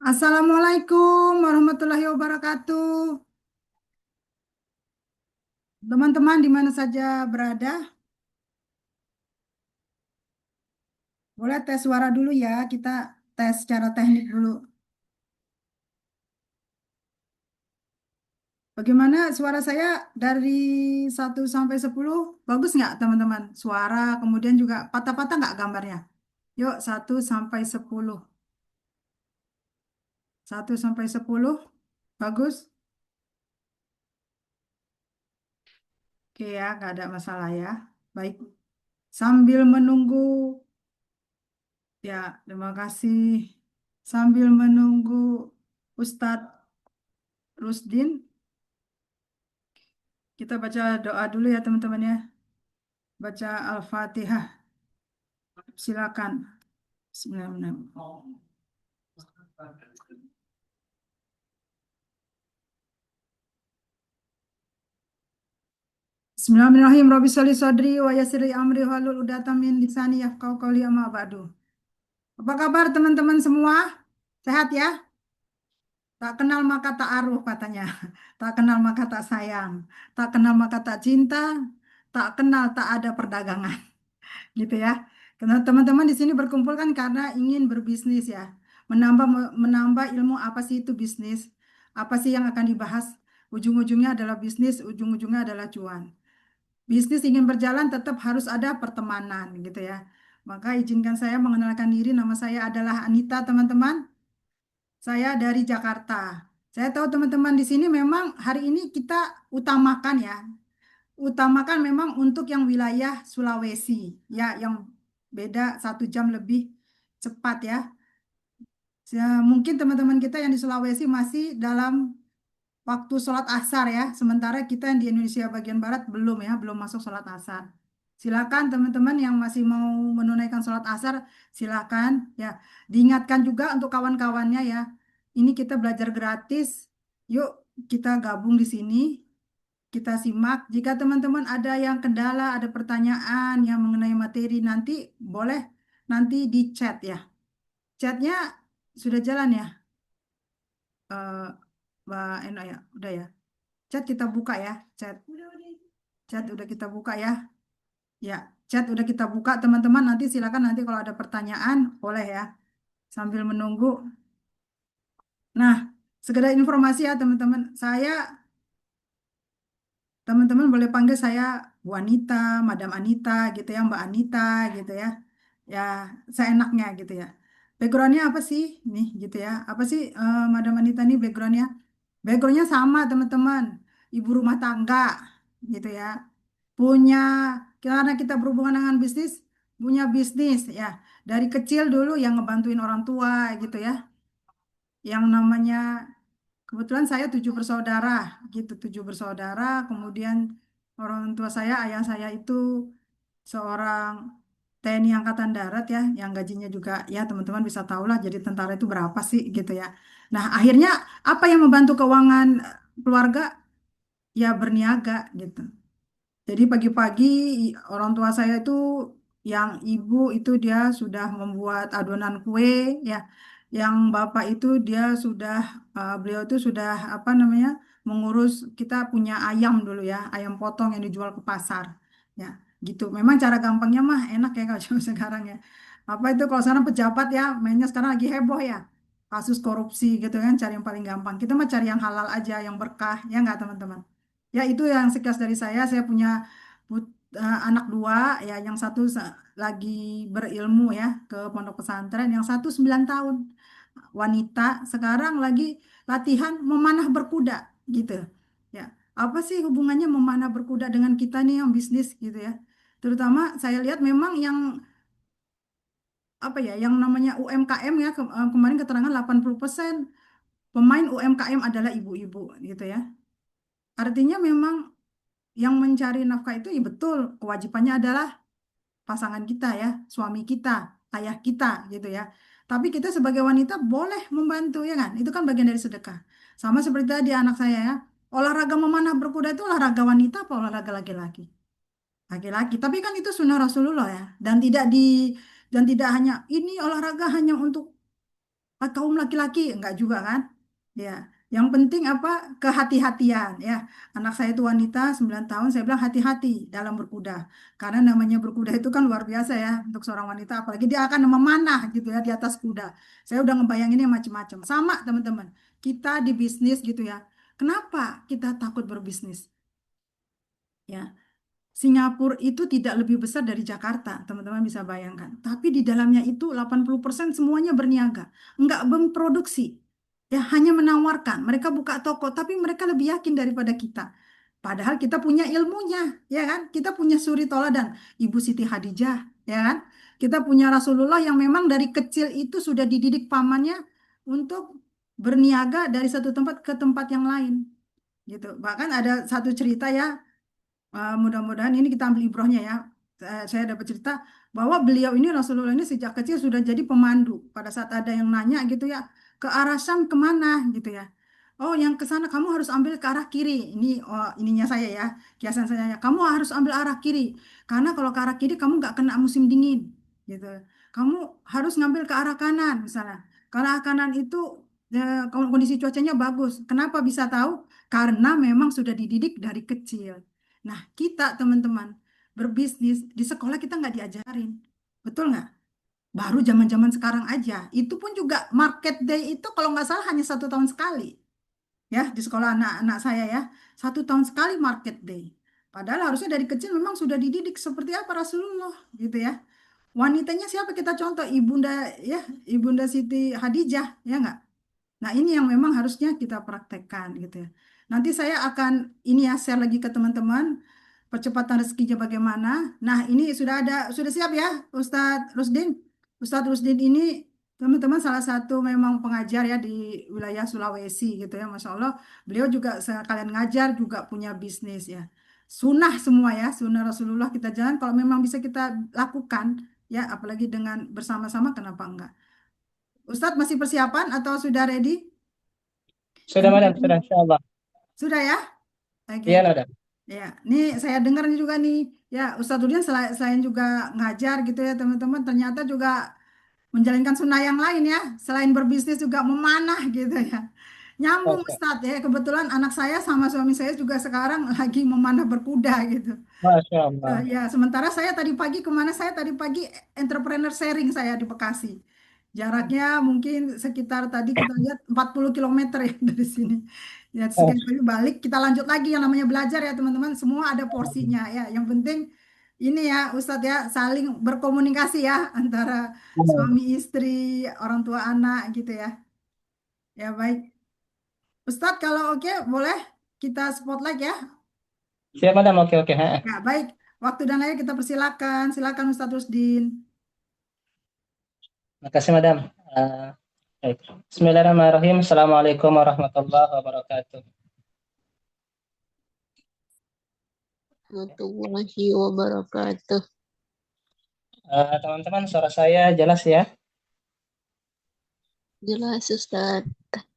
Assalamualaikum warahmatullahi wabarakatuh. Teman-teman di mana saja berada, boleh tes suara dulu ya. Kita tes secara teknik dulu. Bagaimana suara saya dari 1 sampai 10? Bagus nggak teman-teman? Suara, kemudian juga patah-patah nggak gambarnya? Yuk, 1 sampai 10. 1 sampai 10, bagus? Oke ya, nggak ada masalah ya. Baik, sambil menunggu, ya terima kasih. Sambil menunggu Ustadz Rusdin, kita baca doa dulu ya teman-teman ya. Baca Al-Fatihah. Silakan. Bismillahirrahmanirrahim. Bismillahirrahmanirrahim. Rabbi sholli sodri wa yassirli amri wahlul 'uqdatam min lisani yafqahu qawli amma ba'du. Apa kabar teman-teman semua? Sehat ya? Tak kenal maka tak aruh katanya. Tak kenal maka tak sayang. Tak kenal maka tak cinta. Tak kenal tak ada perdagangan. Gitu ya. Karena teman-teman di sini berkumpul kan karena ingin berbisnis ya. Menambah menambah ilmu apa sih itu bisnis? Apa sih yang akan dibahas? Ujung-ujungnya adalah bisnis, ujung-ujungnya adalah cuan. Bisnis ingin berjalan tetap harus ada pertemanan gitu ya. Maka izinkan saya mengenalkan diri, nama saya adalah Anita teman-teman. Saya dari Jakarta. Saya tahu teman-teman di sini memang hari ini kita utamakan ya, utamakan memang untuk yang wilayah Sulawesi, ya, yang beda 1 jam lebih cepat ya. Mungkin teman-teman kita yang di Sulawesi masih dalam waktu sholat asar ya, sementara kita yang di Indonesia bagian barat belum ya, belum masuk sholat asar. Silakan teman-teman yang masih mau menunaikan sholat asar, silakan ya. Diingatkan juga untuk kawan-kawannya ya, ini kita belajar gratis. Yuk kita gabung di sini. Kita simak. Jika teman-teman ada yang kendala, ada pertanyaan yang mengenai materi nanti, boleh nanti di chat ya. Chatnya sudah jalan ya, eh, Mbak Eno ya, udah ya. Chat kita buka ya, chat. Chat udah kita buka ya. Ya, chat udah kita buka teman-teman. Nanti silakan nanti kalau ada pertanyaan boleh ya. Sambil menunggu. Nah, sekedar informasi ya teman-teman. Teman-teman boleh panggil saya Bu Anita, Madam Anita gitu ya, Mbak Anita gitu ya. Ya, seenaknya gitu ya. Backgroundnya apa sih? Nih gitu ya. Apa sih Madam Anita nih backgroundnya? Backgroundnya sama teman-teman. Ibu rumah tangga gitu ya. Punya, karena kita berhubungan dengan bisnis, punya bisnis ya. Dari kecil dulu yang ngebantuin orang tua gitu ya. Yang namanya kebetulan saya 7 bersaudara, gitu 7 bersaudara. Kemudian orang tua saya, ayah saya itu seorang TNI Angkatan Darat ya, yang gajinya juga ya teman-teman bisa tahu lah. Jadi tentara itu berapa sih gitu ya. Nah akhirnya apa yang membantu keuangan keluarga ya berniaga gitu. Jadi pagi-pagi orang tua saya itu yang ibu itu dia sudah membuat adonan kue ya. Yang bapak itu dia sudah beliau itu sudah apa namanya mengurus kita punya ayam dulu ya, ayam potong yang dijual ke pasar. Ya, gitu. Memang cara gampangnya mah enak ya kalau zaman sekarang ya. Apa itu kalau sekarang pejabat ya, mainnya sekarang lagi heboh ya. Kasus korupsi gitu kan, cari yang paling gampang. Kita mah cari yang halal aja, yang berkah, ya nggak teman-teman? Ya itu yang sekilas dari saya. Saya punya anak dua, ya yang satu lagi berilmu ya ke pondok pesantren, yang satu 9 tahun wanita sekarang lagi latihan memanah berkuda gitu. Ya, apa sih hubungannya memanah berkuda dengan kita nih yang bisnis gitu ya? Terutama saya lihat memang yang apa ya, yang namanya UMKM ya kemarin keterangan 80% pemain UMKM adalah ibu-ibu gitu ya. Artinya memang yang mencari nafkah itu ya betul kewajibannya adalah pasangan kita ya, suami kita, ayah kita gitu ya. Tapi kita sebagai wanita boleh membantu ya kan? Itu kan bagian dari sedekah. Sama seperti tadi anak saya ya. Olahraga memanah berkuda itu olahraga wanita apa olahraga laki-laki? Laki-laki. Tapi kan itu sunnah Rasulullah ya. Dan tidak Dan tidak hanya ini olahraga hanya untuk kaum laki-laki, enggak juga kan? Ya, yang penting apa? Kehati-hatian ya. Anak saya itu wanita 9 tahun, saya bilang hati-hati dalam berkuda. Karena namanya berkuda itu kan luar biasa ya untuk seorang wanita, apalagi dia akan memanah gitu ya di atas kuda. Saya udah ngebayanginnya macam-macam. Sama teman-teman, kita di bisnis gitu ya. Kenapa kita takut berbisnis? Ya, Singapura itu tidak lebih besar dari Jakarta, teman-teman bisa bayangkan. Tapi di dalamnya itu 80% semuanya berniaga, nggak memproduksi. Ya, hanya menawarkan. Mereka buka toko, tapi mereka lebih yakin daripada kita. Padahal kita punya ilmunya, ya kan? Kita punya suri toladan, Ibu Siti Hadijah, ya kan? Kita punya Rasulullah yang memang dari kecil itu sudah dididik pamannya untuk berniaga dari satu tempat ke tempat yang lain, gitu. Bahkan ada satu cerita ya, mudah-mudahan ini kita ambil ibrohnya ya. Saya dapat cerita bahwa beliau ini Rasulullah ini sejak kecil sudah jadi pemandu. Pada saat ada yang nanya gitu ya, ke arah Syam kemana gitu ya. Oh, yang ke sana kamu harus ambil ke arah kiri. Ini oh, ininya saya ya, kiasan saya ya. Kamu harus ambil arah kiri. Karena kalau ke arah kiri kamu nggak kena musim dingin gitu. Kamu harus ngambil ke arah kanan misalnya. Ke arah kanan itu kalau kondisi cuacanya bagus. Kenapa bisa tahu? Karena memang sudah dididik dari kecil. Nah, kita teman-teman berbisnis di sekolah kita nggak diajarin, betul nggak? Baru zaman-zaman sekarang aja. Itu pun juga market day itu kalau nggak salah hanya 1 tahun sekali, ya di sekolah anak-anak saya ya, 1 tahun sekali market day. Padahal harusnya dari kecil memang sudah dididik seperti apa Rasulullah, gitu ya. Wanitanya siapa kita contoh? Ibunda ya, Ibunda Siti Hadijah, ya nggak? Nah, ini yang memang harusnya kita praktekkan gitu ya. Nanti saya akan ini ya share lagi ke teman-teman percepatan rezekinya bagaimana. Nah, ini sudah siap ya Ustadz Rusdin. Ustadz Rusdin ini teman-teman salah satu memang pengajar ya di wilayah Sulawesi gitu ya. Masya Allah, beliau juga sekalian ngajar juga punya bisnis ya. Sunnah semua ya, sunnah Rasulullah kita jalan kalau memang bisa kita lakukan ya, apalagi dengan bersama-sama kenapa enggak? Ustadz masih persiapan atau sudah ready? Sudah, Madam, sudah, insya Allah. Sudah ya? Oke. Iya, Madam. Ya, ini saya dengar juga nih, ya Ustadz Udin selain juga ngajar gitu ya teman-teman, ternyata juga menjalankan sunnah yang lain ya, selain berbisnis juga memanah gitu ya. Nyambung Masya, Ustadz ya, kebetulan anak saya sama suami saya juga sekarang lagi memanah berkuda gitu. Masya Allah. Ya, sementara saya tadi pagi kemana saya tadi pagi entrepreneur sharing saya di Bekasi. Jaraknya mungkin sekitar tadi kita lihat 40 kilometer ya dari sini. Ya, Oh, sekali balik kita lanjut lagi yang namanya belajar ya teman-teman. Semua ada porsinya ya. Yang penting ini ya Ustadz ya saling berkomunikasi ya antara suami istri, orang tua anak gitu ya. Ya baik. Ustadz kalau oke boleh kita spotlight ya. siap, Madam. Oke, oke. Ha. Ya baik. Waktu dan layak kita persilakan. Silakan Ustadz Rusdin. Makasih, Madam. Eh, baik. Bismillahirrahmanirrahim. Assalamualaikum warahmatullahi wabarakatuh. Warahmatullahi wabarakatuh. Teman-teman, suara saya jelas ya? Jelas Ustaz.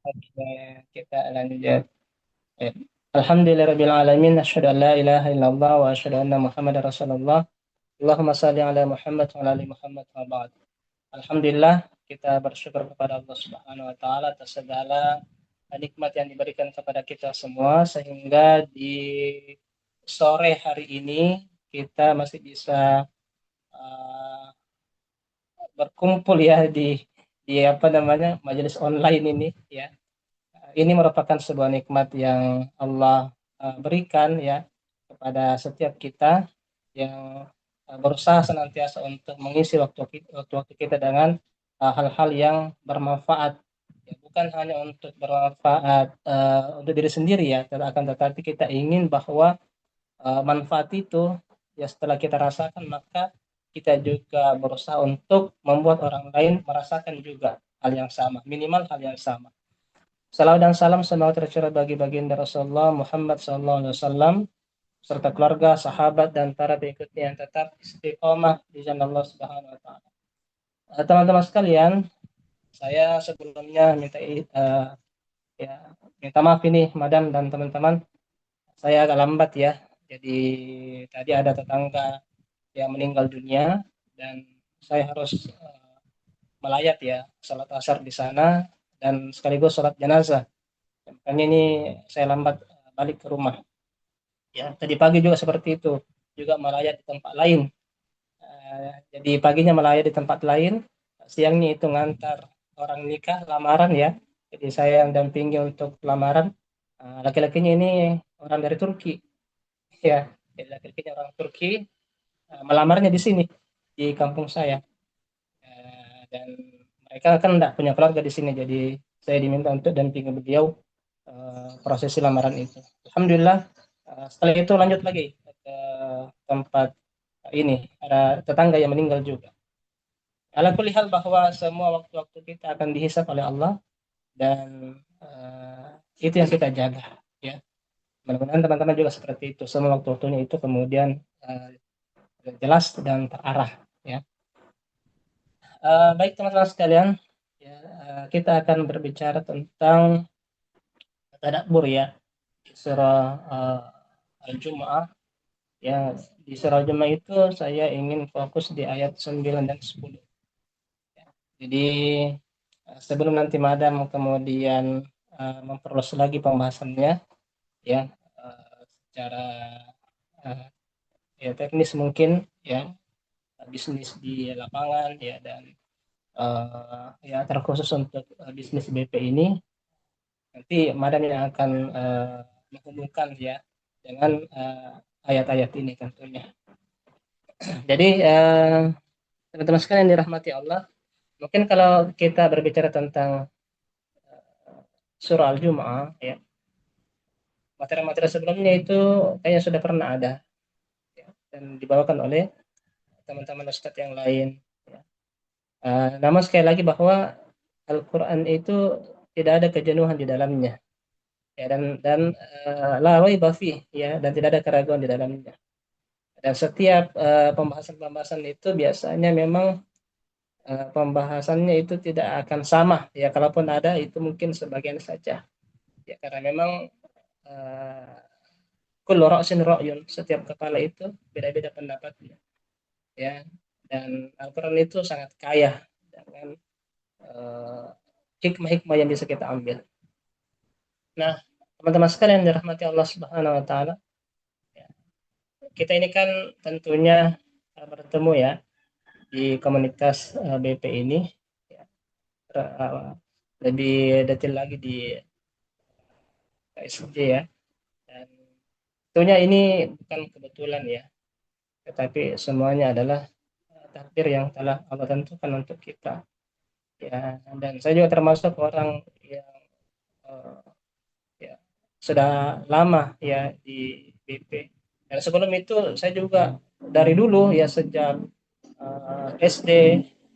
Oke, kita lanjut. Baik. Alhamdulillahirrahmanirrahim. Asyhadu an la ilaha illallah wa asyhadu anna Muhammadar Rasulullah. Allahumma salli ala Muhammad wa ala ali Muhammad wa ba'd. Alhamdulillah, kita bersyukur kepada Allah Subhanahu wa taala atas segala nikmat yang diberikan kepada kita semua sehingga di sore hari ini kita masih bisa uh, berkumpul ya di apa namanya majelis online ini ya. Ini merupakan sebuah nikmat yang Allah berikan ya kepada setiap kita yang berusaha senantiasa untuk mengisi waktu-waktu kita dengan hal-hal yang bermanfaat. Ya, bukan hanya untuk bermanfaat untuk diri sendiri ya, akan tetapi kita ingin bahwa manfaat itu ya setelah kita rasakan maka kita juga berusaha untuk membuat orang lain merasakan juga hal yang sama, minimal hal yang sama. Salawat dan salam semoga tercurah bagi baginda Rasulullah Muhammad SAW serta keluarga, sahabat dan para pengikutnya yang tetap istiqomah di jalan Allah Subhanahu wa taala. Teman-teman sekalian, saya sebelumnya ya minta maaf ini Madam dan teman-teman, saya agak lambat ya. Jadi tadi ada tetangga yang meninggal dunia dan saya harus melayat ya, salat asar di sana dan sekaligus salat jenazah. Makanya ini saya lambat balik ke rumah. Ya, tadi pagi juga seperti itu, juga melayat di tempat lain. Jadi paginya melayat di tempat lain, siangnya itu ngantar orang nikah, lamaran ya. Jadi saya yang dampingi untuk lamaran. Laki-lakinya ini orang dari Turki, ya. Jadi laki-lakinya orang Turki, melamarnya di sini, di kampung saya. Dan mereka kan tidak punya keluarga di sini, jadi saya diminta untuk dampingi beliau prosesi lamaran itu. Alhamdulillah, setelah itu lanjut lagi ke tempat ini, ada tetangga yang meninggal juga. Ala kulli hal bahwa semua waktu-waktu kita akan dihisap oleh Allah dan itu yang kita jaga ya. Mudah-mudahan teman-teman juga seperti itu. Semua waktu-waktunya itu kemudian jelas dan terarah ya. Baik teman-teman sekalian, ya, kita akan berbicara tentang tadabbur ya di surah Al-Jumu'ah. Ya, di surah Al-Jumu'ah itu saya ingin fokus di ayat 9 dan 10. Jadi sebelum nanti Madam kemudian memperluas lagi pembahasannya ya, secara ya teknis mungkin ya, bisnis di lapangan ya, dan ya terkhusus untuk bisnis BP ini, nanti Madam yang akan menghubungkan ya dengan ayat-ayat ini tentunya. Jadi teman-teman sekalian dirahmati Allah, mungkin kalau kita berbicara tentang surah Al-Jumu'ah ya, materi-materi sebelumnya itu kayaknya sudah pernah ada ya, dan dibawakan oleh teman-teman ustadz yang lain ya. Namun sekali lagi bahwa Al-Quran itu tidak ada kejenuhan di dalamnya ya, dan la raiba fih ya, dan tidak ada keraguan di dalamnya. Dan setiap pembahasan-pembahasan itu biasanya memang pembahasannya itu tidak akan sama ya, kalaupun ada itu mungkin sebagian saja ya, karena memang kullu ra'sin ra'yun, setiap kepala itu beda-beda pendapatnya ya, dan Al-Quran itu sangat kaya dengan hikmah-hikmah yang bisa kita ambil. Nah, teman-teman sekalian yang dirahmati Allah Subhanahu wa taala, ya, kita ini kan tentunya bertemu ya di komunitas BP ini ya, lebih detail lagi di KSJ ya. Dan tentunya ini bukan kebetulan ya, tetapi semuanya adalah takdir yang telah Allah tentukan untuk kita ya. Dan saya juga termasuk orang yang ya, sudah lama ya di BP. Dan sebelum itu saya juga dari dulu ya, sejak SD,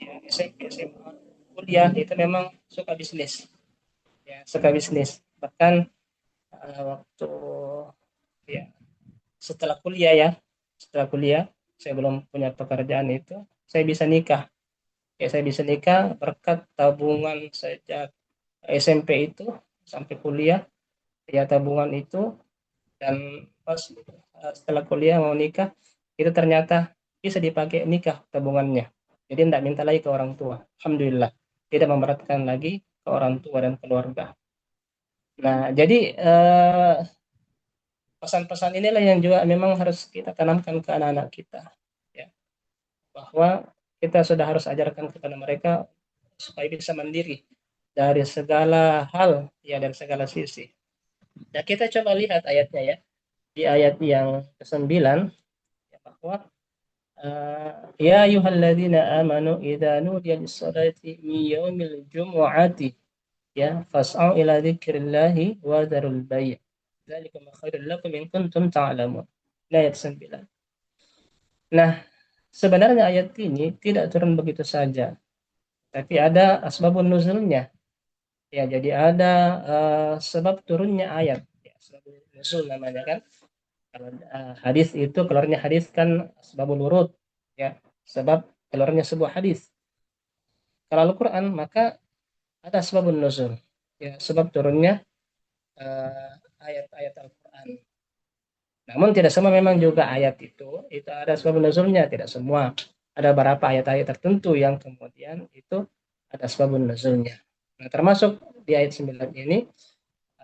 ya, SMP, SMA, kuliah itu memang suka bisnis ya, suka bisnis. Bahkan waktu ya setelah kuliah ya, setelah kuliah saya belum punya pekerjaan itu, saya bisa nikah ya, saya bisa nikah berkat tabungan sejak SMP itu sampai kuliah ya, tabungan itu. Dan pas setelah kuliah mau nikah itu ternyata bisa dipakai nikah tabungannya, jadi tidak minta lagi ke orang tua, alhamdulillah, tidak memberatkan lagi ke orang tua dan keluarga. Nah jadi pesan-pesan inilah yang juga memang harus kita tanamkan ke anak-anak kita ya, bahwa kita sudah harus ajarkan kepada mereka supaya bisa mandiri dari segala hal ya, dan segala sisi. Nah kita coba lihat ayatnya ya, di ayat yang ke-9 ya, bahwa ya ayyuhalladzina amanu idza nudiya lis-salati min yaumil jumu'ati ya fas'au ila dzikrillahi wa dzarul bai'. Dzalikum khairul lakum in kuntum ta'lamun. Ayat 9. Nah, sebenarnya ayat ini tidak turun begitu saja, tapi ada asbabun nuzulnya. Ya, jadi ada sebab turunnya ayat. Ya, sebabun nuzul namanya kan. Kalau hadis itu keluarnya hadis kan sebabul wurud ya, sebab keluarnya sebuah hadis. Kalau Al-Qur'an maka ada sebabun nuzul ya, sebab turunnya ayat-ayat Al-Qur'an. Namun tidak semua memang juga ayat itu ada sebab nuzulnya, tidak semua. ada beberapa ayat-ayat tertentu yang kemudian itu ada sebabun nuzulnya. Nah, termasuk di ayat 9 ini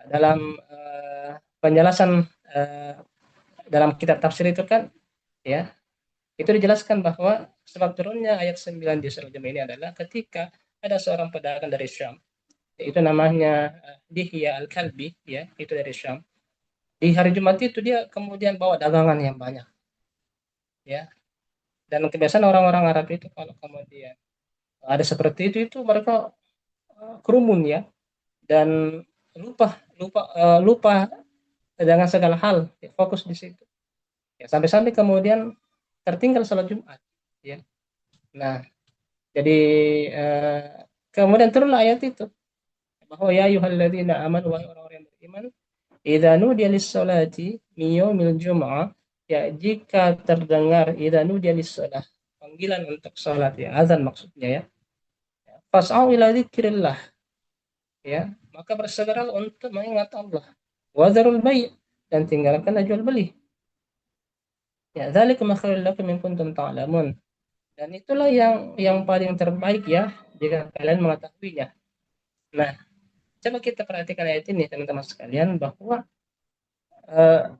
dalam penjelasan dalam kitab tafsir itu kan ya, itu dijelaskan bahwa sebab turunnya ayat 9 di surah Jum ini adalah ketika ada seorang pedagang dari Syam, itu namanya Dihya Al-Kalbi ya, itu dari Syam. Di hari Jumat itu dia kemudian bawa dagangan yang banyak ya. Dan kebiasaan orang-orang Arab itu kalau kemudian ada seperti itu mereka kerumun ya, dan lupa lupa dengan segala hal ya, fokus di situ ya, sampai-sampai kemudian tertinggal sholat Jumat ya. Nah, jadi eh, kemudian turunlah ayat itu bahwa ya ayyuhalladzina amanu, wahai orang-orang yang beriman, idza nudiya lis-salati min yaumil jum'ah, ya jika terdengar idza nudiya lis-salah, panggilan untuk salat ya, azan maksudnya ya, fas'au ila dzikrillah ya, maka bersegeralah untuk mengingat Allah, wadzarul bai', dan tinggalkan jual beli ya, dzalikum khairul lakum in kuntum ta'lamun, dan itulah yang paling terbaik ya jika kalian mengetahuinya. Nah, coba kita perhatikan ayat ini teman-teman sekalian, bahwa eh,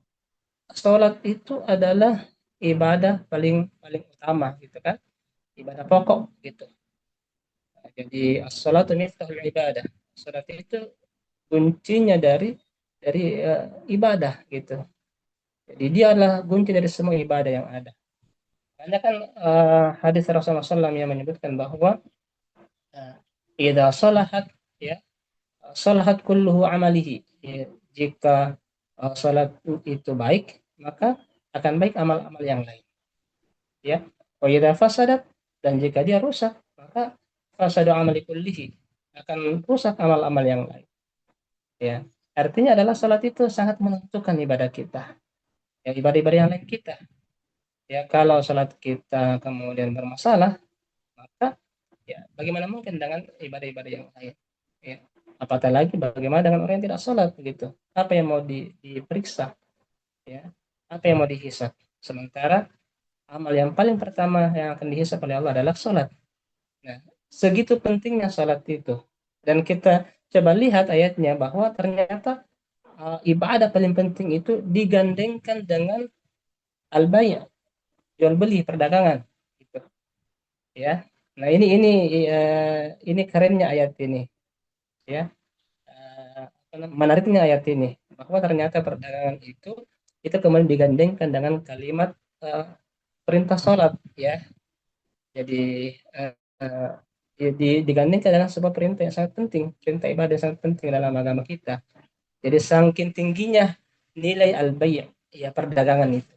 sholat itu adalah ibadah paling paling utama gitu kan, ibadah pokok gitu. Nah, jadi as-sholatu miftahul ibadah, sholat itu kuncinya dari ibadah gitu. Jadi dia adalah kunci dari semua ibadah yang ada. Karena kan hadis Rasulullah SAW yang menyebutkan bahwa uh, idza salahat ya, salahat kulluhu amalihi ya, jika salat itu baik, maka akan baik amal-amal yang lain ya. Wa idza fasadat, dan jika dia rusak, maka fasadu amali kullihi, akan rusak amal-amal yang lain ya. Artinya adalah salat itu sangat menentukan ibadah kita ya, ibadah-ibadah yang lain kita ya. Kalau salat kita kemudian bermasalah, maka ya bagaimana mungkin dengan ibadah-ibadah yang lain ya. Apatah lagi bagaimana dengan orang yang tidak sholat begitu, apa yang mau diperiksa ya, apa yang mau dihisap, sementara amal yang paling pertama yang akan dihisap oleh Allah adalah sholat. Nah, segitu pentingnya sholat itu, dan kita coba lihat ayatnya bahwa ternyata ibadah paling penting itu digandengkan dengan al-bay', jual beli, perdagangan gitu ya. Nah, ini kerennya ayat ini ya. Menariknya ayat ini bahwa ternyata perdagangan itu kemudian digandengkan dengan kalimat uh, perintah sholat ya. Jadi uh, uh, digandengkan dengan sebuah perintah yang sangat penting, perintah ibadah yang sangat penting dalam agama kita. Jadi saking tingginya nilai al-bay', ya, perdagangan itu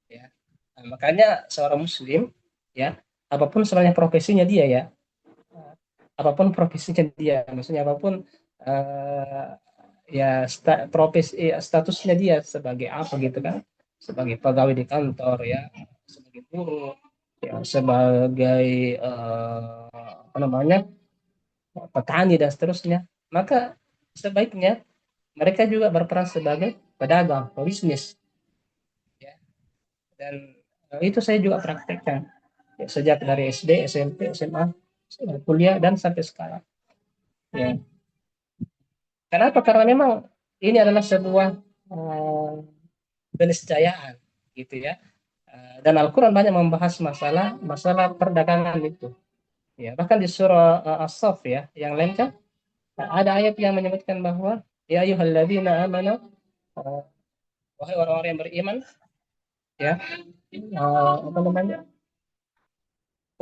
ya. Nah, makanya seorang muslim ya, apapun sebenarnya profesinya dia ya, apapun profesinya dia, maksudnya apapun uh, ya statusnya dia sebagai apa gitu kan, sebagai pegawai di kantor ya, sebagai buruh ya, sebagai apa namanya, petani dan seterusnya, maka sebaiknya mereka juga berperan sebagai pedagang, pebisnis ya. Dan itu saya juga praktekkan ya, sejak dari SD, SMP, SMA, kuliah, dan sampai sekarang ya. Kenapa? Karena memang ini adalah sebuah keniscayaan gitu ya. Dan Al-Quran banyak membahas masalah masalah perdagangan itu ya. Bahkan di surah As-Saff ya yang lain kan ada ayat yang menyebutkan bahwa ya ayyuhalladzina amanu, uh, wahai orang-orang yang beriman ya, apa namanya,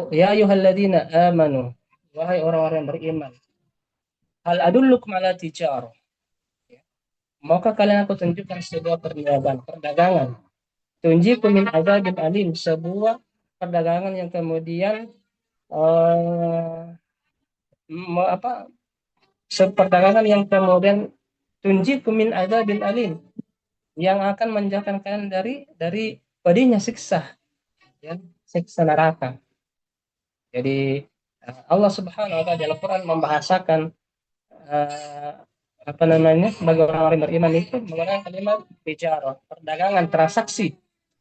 ya ayyuhalladzina amanu, wahai orang-orang yang beriman, hal adullukum ala tijarah ya, maukah kalian aku tunjukkan sebuah perdagangan tunjikum min adzabin alim, sebuah perdagangan yang kemudian uh, apa, perdagangan yang kemudian tunjikum min adzabin alim, yang akan menjauhkan kalian dari pedihnya siksa ya, siksa neraka. Jadi Allah Subhanahu wa taala dalam Quran membahasakan uh, apa namanya, bagi orang-orang beriman itu menggunakan kalimat bicara, perdagangan, transaksi,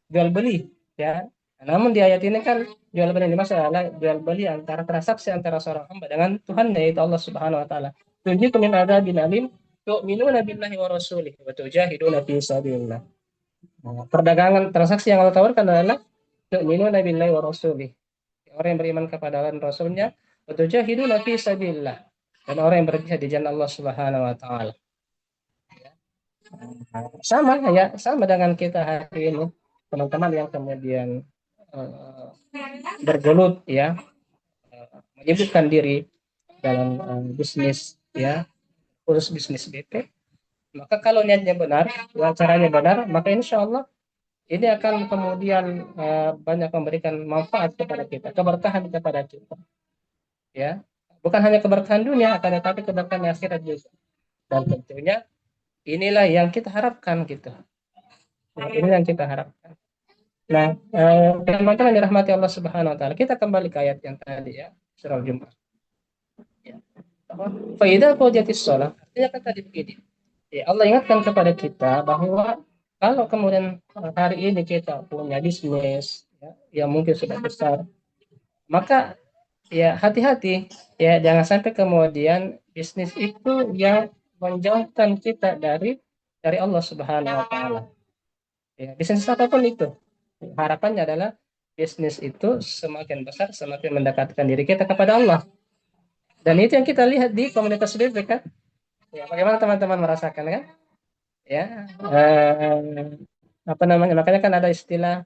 jual beli ya. Namun di ayat ini kan jual beli yang dimaksud adalah jual beli antara transaksi antara seorang hamba dengan Tuhan yaitu Allah Subhanahu wa taala. Tunjikum min adzabin alim tu'minuna billahi wa rasulih wa tujahiduna fi sabilillah. Nah, perdagangan transaksi yang Allah tawarkan adalah tu'minuna billahi wa rasulih. Orang yang beriman kepada Allah dan Rasulnya wa tujahiduna fi sabilillah. Dan orang yang berjihad di jalan Allah Subhanahu wa taala. Sama ya, sama dengan kita hari ini, teman-teman yang kemudian uh, bergelut ya, menyibukkan diri dalam bisnis ya, khusus bisnis BP. Maka kalau niatnya benar, caranya benar, maka insya Allah ini akan kemudian banyak memberikan manfaat kepada kita, keberkahan kepada kita, ya. Bukan hanya keberkahan dunia, akan tetapi keberkahan akhirat juga. Dan tentunya inilah yang kita harapkan gitu. Nah, ini yang kita harapkan. Nah, teman-teman dirahmati Allah Subhanahu wa taala, kita kembali ke ayat yang tadi ya, surah Al-Jumu'ah. Ya. Faidah qadiyatis shalah, artinya kan tadi begini. Ya, Allah ingatkan kepada kita bahwa kalau kemudian hari ini kita punya bisnis ya, yang mungkin sudah besar, maka ya hati-hati ya jangan sampai kemudian bisnis itu yang menjauhkan kita dari Allah Subhanahu wa taala. Ya, bisnis apapun itu. Harapannya adalah bisnis itu semakin besar semakin mendekatkan diri kita kepada Allah. Dan itu yang kita lihat di komunitas BP kan. Ya, bagaimana teman-teman merasakan kan? Ya, apa namanya? Makanya kan ada istilah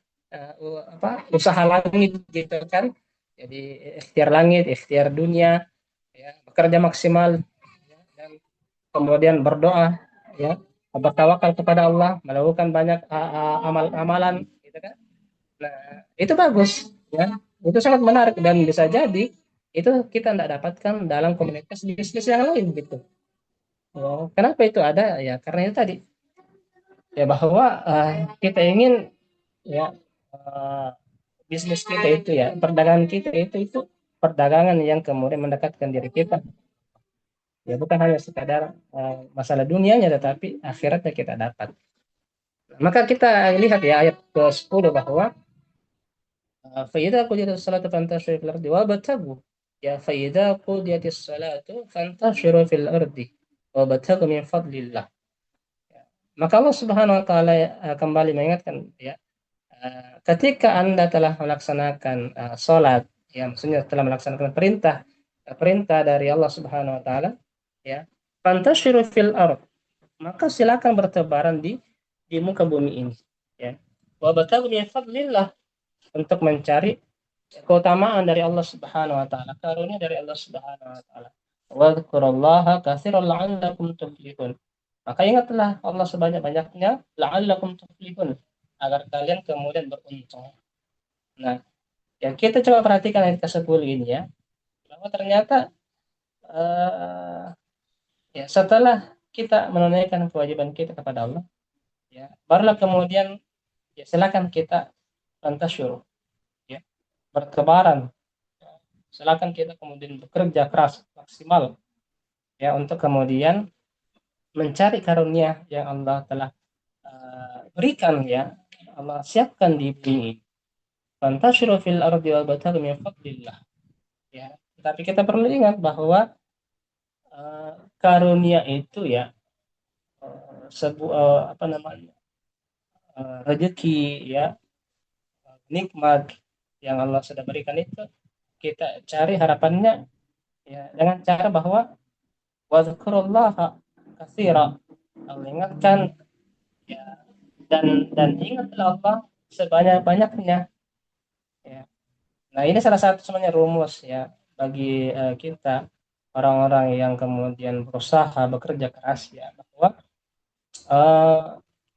usaha langit gitu kan. Jadi ikhtiar langit, ikhtiar dunia, ya, bekerja maksimal ya, dan kemudian berdoa ya, bertawakal kepada Allah, melakukan banyak amalan gitu kan. Nah, itu bagus ya. Itu sangat menarik dan bisa jadi itu kita tidak dapatkan dalam komunitas bisnis yang lain gitu. Oh, kenapa itu ada? Ya karena itu tadi ya bahwa kita ingin ya uh, bisnis kita itu ya perdagangan kita itu perdagangan yang kemudian mendekatkan diri kita ya bukan hanya sekadar masalah dunianya tetapi akhiratnya kita dapat. Maka kita lihat ya ayat ke-10 bahwa فإذا قضيت الصلاة فانتشروا في الأرض وابتغوا ya فإذا قضيت الصلاة فانتشروا في الأرض وابتغوا min fadlillah. Maka Allah Subhanahu wa taala kembali mengingatkan ya ketika Anda telah melaksanakan salat ya maksudnya telah melaksanakan perintah dari Allah Subhanahu wa taala ya fantashiru fil ard maka silakan bertebaran di muka bumi ini ya wa batagu min fadlillah untuk mencari keutamaan dari Allah Subhanahu wa taala, karunia dari Allah Subhanahu wa taala. Wa dzkurullaha katsiran la'allakum tuflihun. Maka ingatlah Allah sebanyak-banyaknya la'allakum tuflihun agar kalian kemudian beruntung. Nah, ya kita coba perhatikan ayat ke-10 ini ya. Bahwa ternyata ya setelah kita menunaikan kewajiban kita kepada Allah, ya, barulah kemudian ya silakan kita lantasyur ya, bertebaran. Silakan kita kemudian bekerja keras maksimal ya untuk kemudian mencari karunia yang Allah telah berikan ya Allah siapkan di bumi. Fantashiru fil ardi wabtaghu min fadlillah. Ya, tapi kita perlu ingat bahwa karunia itu ya sebuah apa namanya rezeki ya nikmat yang Allah sudah berikan itu kita cari harapannya ya dengan cara bahwa wadzkurullaha katsira. Allah ingatkan ya dan ingatlah Allah sebanyak-banyaknya ya. Nah, ini salah satu sebenarnya rumus ya bagi kita orang-orang yang kemudian berusaha bekerja keras ya bahwa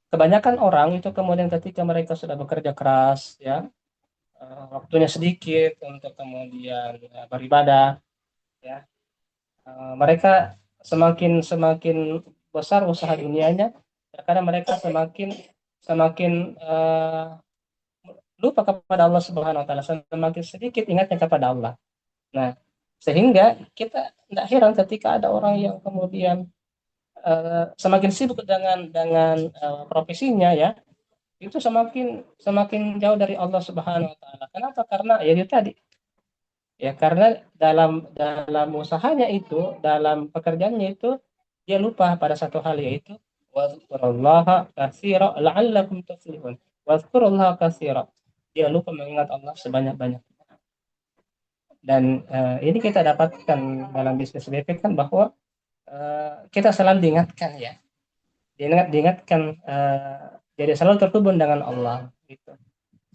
kebanyakan orang itu kemudian ketika mereka sudah bekerja keras ya waktunya sedikit untuk kemudian beribadah ya mereka semakin semakin besar usaha dunianya karena mereka semakin semakin lupa kepada Allah Subhanahu wa taala, semakin sedikit ingatnya kepada Allah. Nah, sehingga kita tidak heran ketika ada orang yang kemudian semakin sibuk dengan profesinya ya itu semakin semakin jauh dari Allah Subhanahu wa taala. Kenapa? Karena ya itu tadi. Ya karena dalam usahanya itu, dalam pekerjaannya itu dia lupa pada satu hal yaitu wazkurullaha katsira la'allakum tuflihun. Wazkurullaha katsira. Dia lupa mengingat Allah sebanyak-banyak. Dan ini kita dapatkan dalam bisnis BP kan bahwa kita selalu diingatkan ya, diingatkan jadi selalu terhubung dengan Allah gitu,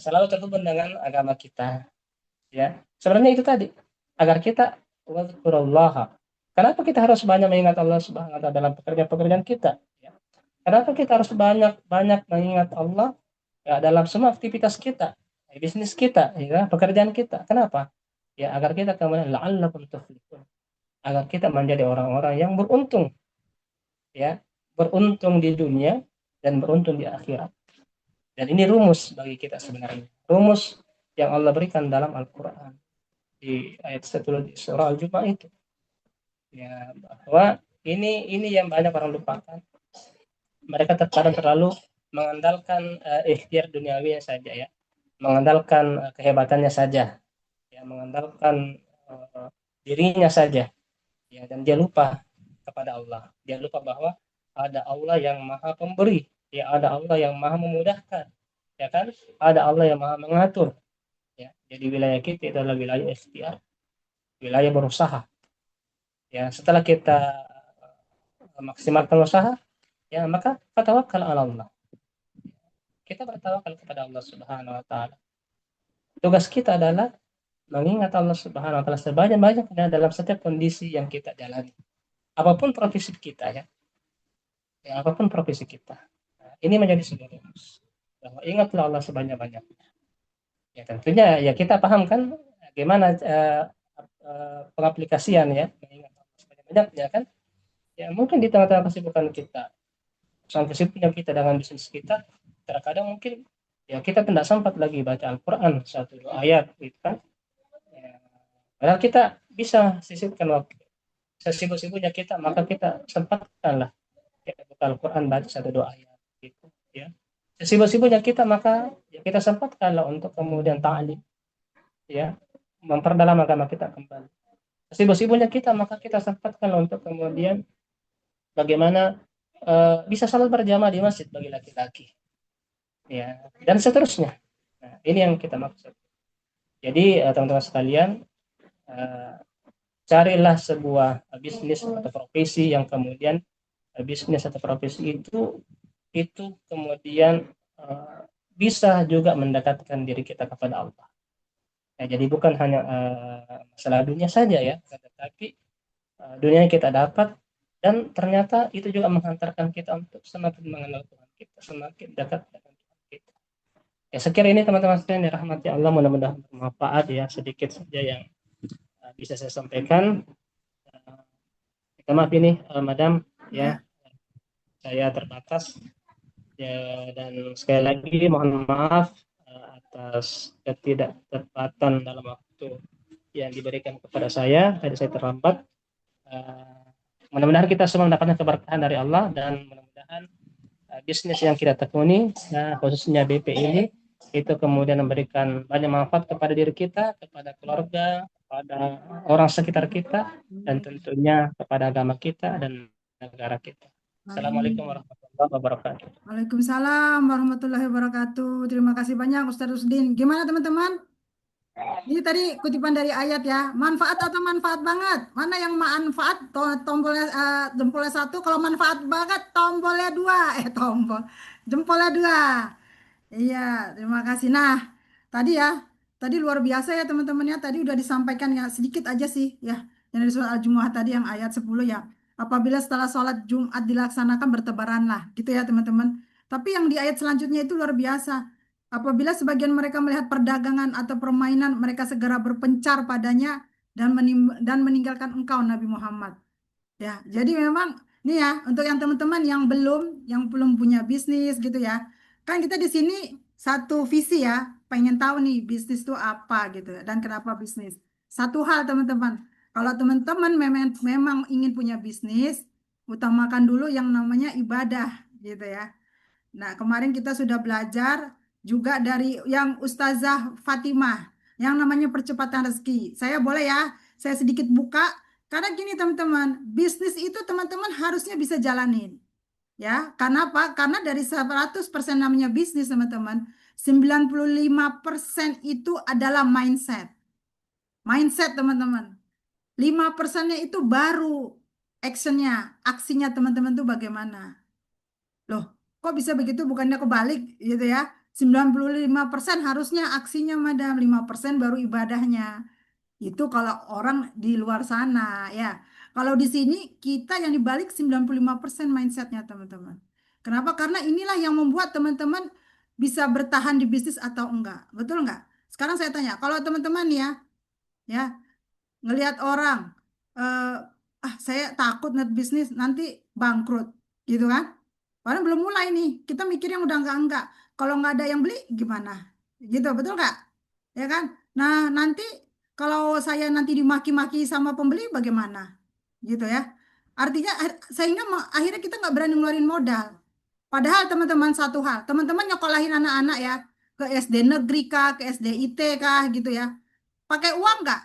selalu terhubung dengan agama kita ya. Sebenarnya itu tadi agar kita wazkurullaha. Kenapa kita harus banyak mengingat Allah Subhanahu wa taala dalam pekerjaan-pekerjaan kita ya? Kenapa kita harus banyak mengingat Allah ya dalam semua aktivitas kita, bisnis kita ya, pekerjaan kita? Kenapa? Ya agar kita kemudian la'allakum tuflihun, agar kita menjadi orang-orang yang beruntung ya, beruntung di dunia dan beruntung di akhirat. Dan ini rumus bagi kita sebenarnya, rumus yang Allah berikan dalam Al-Quran di ayat 10 di surah Al-Jumu'ah itu ya, bahwa ini yang banyak orang lupakan. Mereka terkadang terlalu mengandalkan ikhtiar duniawi saja ya, mengandalkan kehebatannya saja ya, mengandalkan dirinya saja ya, dan dia lupa kepada Allah. Dia lupa bahwa ada Allah yang maha pemberi ya, ada Allah yang maha memudahkan ya kan, ada Allah yang maha mengatur ya. Jadi wilayah kita itu adalah wilayah ikhtiar, wilayah berusaha ya. Setelah kita maksimalkan usaha ya, maka tawakkal ala Allah, kita bertawakal kepada Allah Subhanahu wa taala. Tugas kita adalah mengingat Allah Subhanahu wa taala sebanyak-banyaknya dalam setiap kondisi yang kita jalani, apapun profesi kita ya, apapun profesi kita. Nah, ini menjadi sebuah rumus bahwa ingatlah Allah sebanyak-banyaknya. Ya tentunya ya kita paham kan bagaimana pengaplikasian ya, mengingat Allah sebanyak-banyaknya kan. Ya mungkin di tengah-tengah kesibukan kita, sampai kesibukan kita dengan bisnis kita, terkadang mungkin ya kita tidak sempat lagi baca Al-Quran 1-2 ayat gitu kan ya, padahal kita bisa sisipkan waktu sesibuk-sibuknya kita, maka kita sempatkanlah ya, buka Al-Quran baca 1-2 ayat gitu ya. Sesibuk-sibuknya kita, maka ya kita sempatkanlah untuk kemudian ta'lim ya, memperdalam agama kita kembali. Sesibuk-sibuknya kita, maka kita sempatkanlah untuk kemudian bagaimana bisa salat berjamaah di masjid bagi laki-laki ya, dan seterusnya. Nah, ini yang kita maksud. Jadi teman-teman sekalian, carilah sebuah bisnis atau profesi yang kemudian bisnis atau profesi itu kemudian bisa juga mendekatkan diri kita kepada Allah. Ya, jadi bukan hanya masalah dunia saja ya, tetapi dunia yang kita dapat, dan ternyata itu juga menghantarkan kita untuk semakin mengenal Tuhan kita, semakin dekat dengan Tuhan kita. Ya sekira ini teman-teman sekalian dirahmati Allah, mudah-mudahan bermanfaat ya, sedikit saja yang bisa saya sampaikan. Maaf ini Madam ya, saya terbatas ya, dan sekali lagi mohon maaf atas ketidaktepatan dalam waktu yang diberikan kepada saya. Tadi saya terlambat. Mudah-mudahan kita semua mendapatkan keberkahan dari Allah, dan mudah-mudahan bisnis yang kita tekuni, khususnya BP ini, itu kemudian memberikan banyak manfaat kepada diri kita, kepada keluarga, kepada orang sekitar kita, dan tentunya kepada agama kita dan negara kita. Assalamualaikum warahmatullahi wabarakatuh. Waalaikumsalam warahmatullahi wabarakatuh. Terima kasih banyak Ustaz Rusdin. Gimana teman-teman? Ini tadi kutipan dari ayat ya. Manfaat atau manfaat banget? Mana yang manfaat? Tombolnya jempolnya 1. Kalau manfaat banget tombolnya 2. Jempolnya 2. Iya, terima kasih. Nah, tadi luar biasa ya teman-teman ya. Tadi udah disampaikan ya, sedikit aja sih ya. Yang dari surah Al-Jumu'ah tadi yang ayat 10 ya. Apabila setelah sholat Jumat dilaksanakan bertebaranlah, gitu ya teman-teman. Tapi yang di ayat selanjutnya itu luar biasa. Apabila sebagian mereka melihat perdagangan atau permainan, mereka segera berpencar padanya dan meninggalkan engkau Nabi Muhammad. Ya, jadi memang nih ya, untuk yang teman-teman yang belum punya bisnis gitu ya. Kan kita di sini satu visi ya, pengen tahu nih bisnis itu apa gitu dan kenapa bisnis. Satu hal teman-teman, kalau teman-teman memang ingin punya bisnis, utamakan dulu yang namanya ibadah gitu ya. Nah, kemarin kita sudah belajar juga dari yang Ustazah Fatimah, yang namanya percepatan rezeki. Saya boleh ya, saya sedikit buka. Karena gini teman-teman, bisnis itu teman-teman harusnya bisa jalanin. Ya, karena apa? Karena dari 100% namanya bisnis teman-teman, 95% itu adalah mindset. Mindset teman-teman. 5%-nya itu baru actionnya, aksinya teman-teman tuh bagaimana. Loh, kok bisa begitu? Bukannya kebalik gitu ya. 95% harusnya aksinya madam, 5% baru ibadahnya. Itu kalau orang di luar sana ya. Kalau di sini kita yang dibalik 95% mindsetnya teman-teman. Kenapa? Karena inilah yang membuat teman-teman bisa bertahan di bisnis atau enggak. Betul enggak? Sekarang saya tanya, kalau teman-teman ya ngelihat orang, eh, saya takut net bisnis nanti bangkrut gitu kan. Padahal belum mulai nih, kita mikir yang udah enggak. Kalau nggak ada yang beli gimana? Gitu, betul nggak? Ya kan? Nah, nanti kalau saya nanti dimaki-maki sama pembeli bagaimana? Gitu ya. Artinya sehingga akhirnya kita nggak berani ngeluarin modal. Padahal teman-teman satu hal, teman-teman nyokolahin anak-anak ya ke SD negeri kah, ke SD IT kah gitu ya. Pakai uang nggak?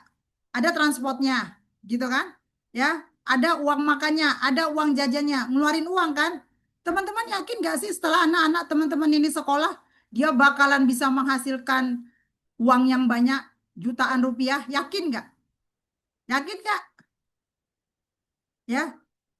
Ada transportnya, gitu kan? Ya, ada uang makannya, ada uang jajannya, ngeluarin uang kan? Teman-teman yakin nggak sih setelah anak-anak teman-teman ini sekolah, dia bakalan bisa menghasilkan uang yang banyak, jutaan rupiah? Yakin nggak? Yakin nggak? Ya,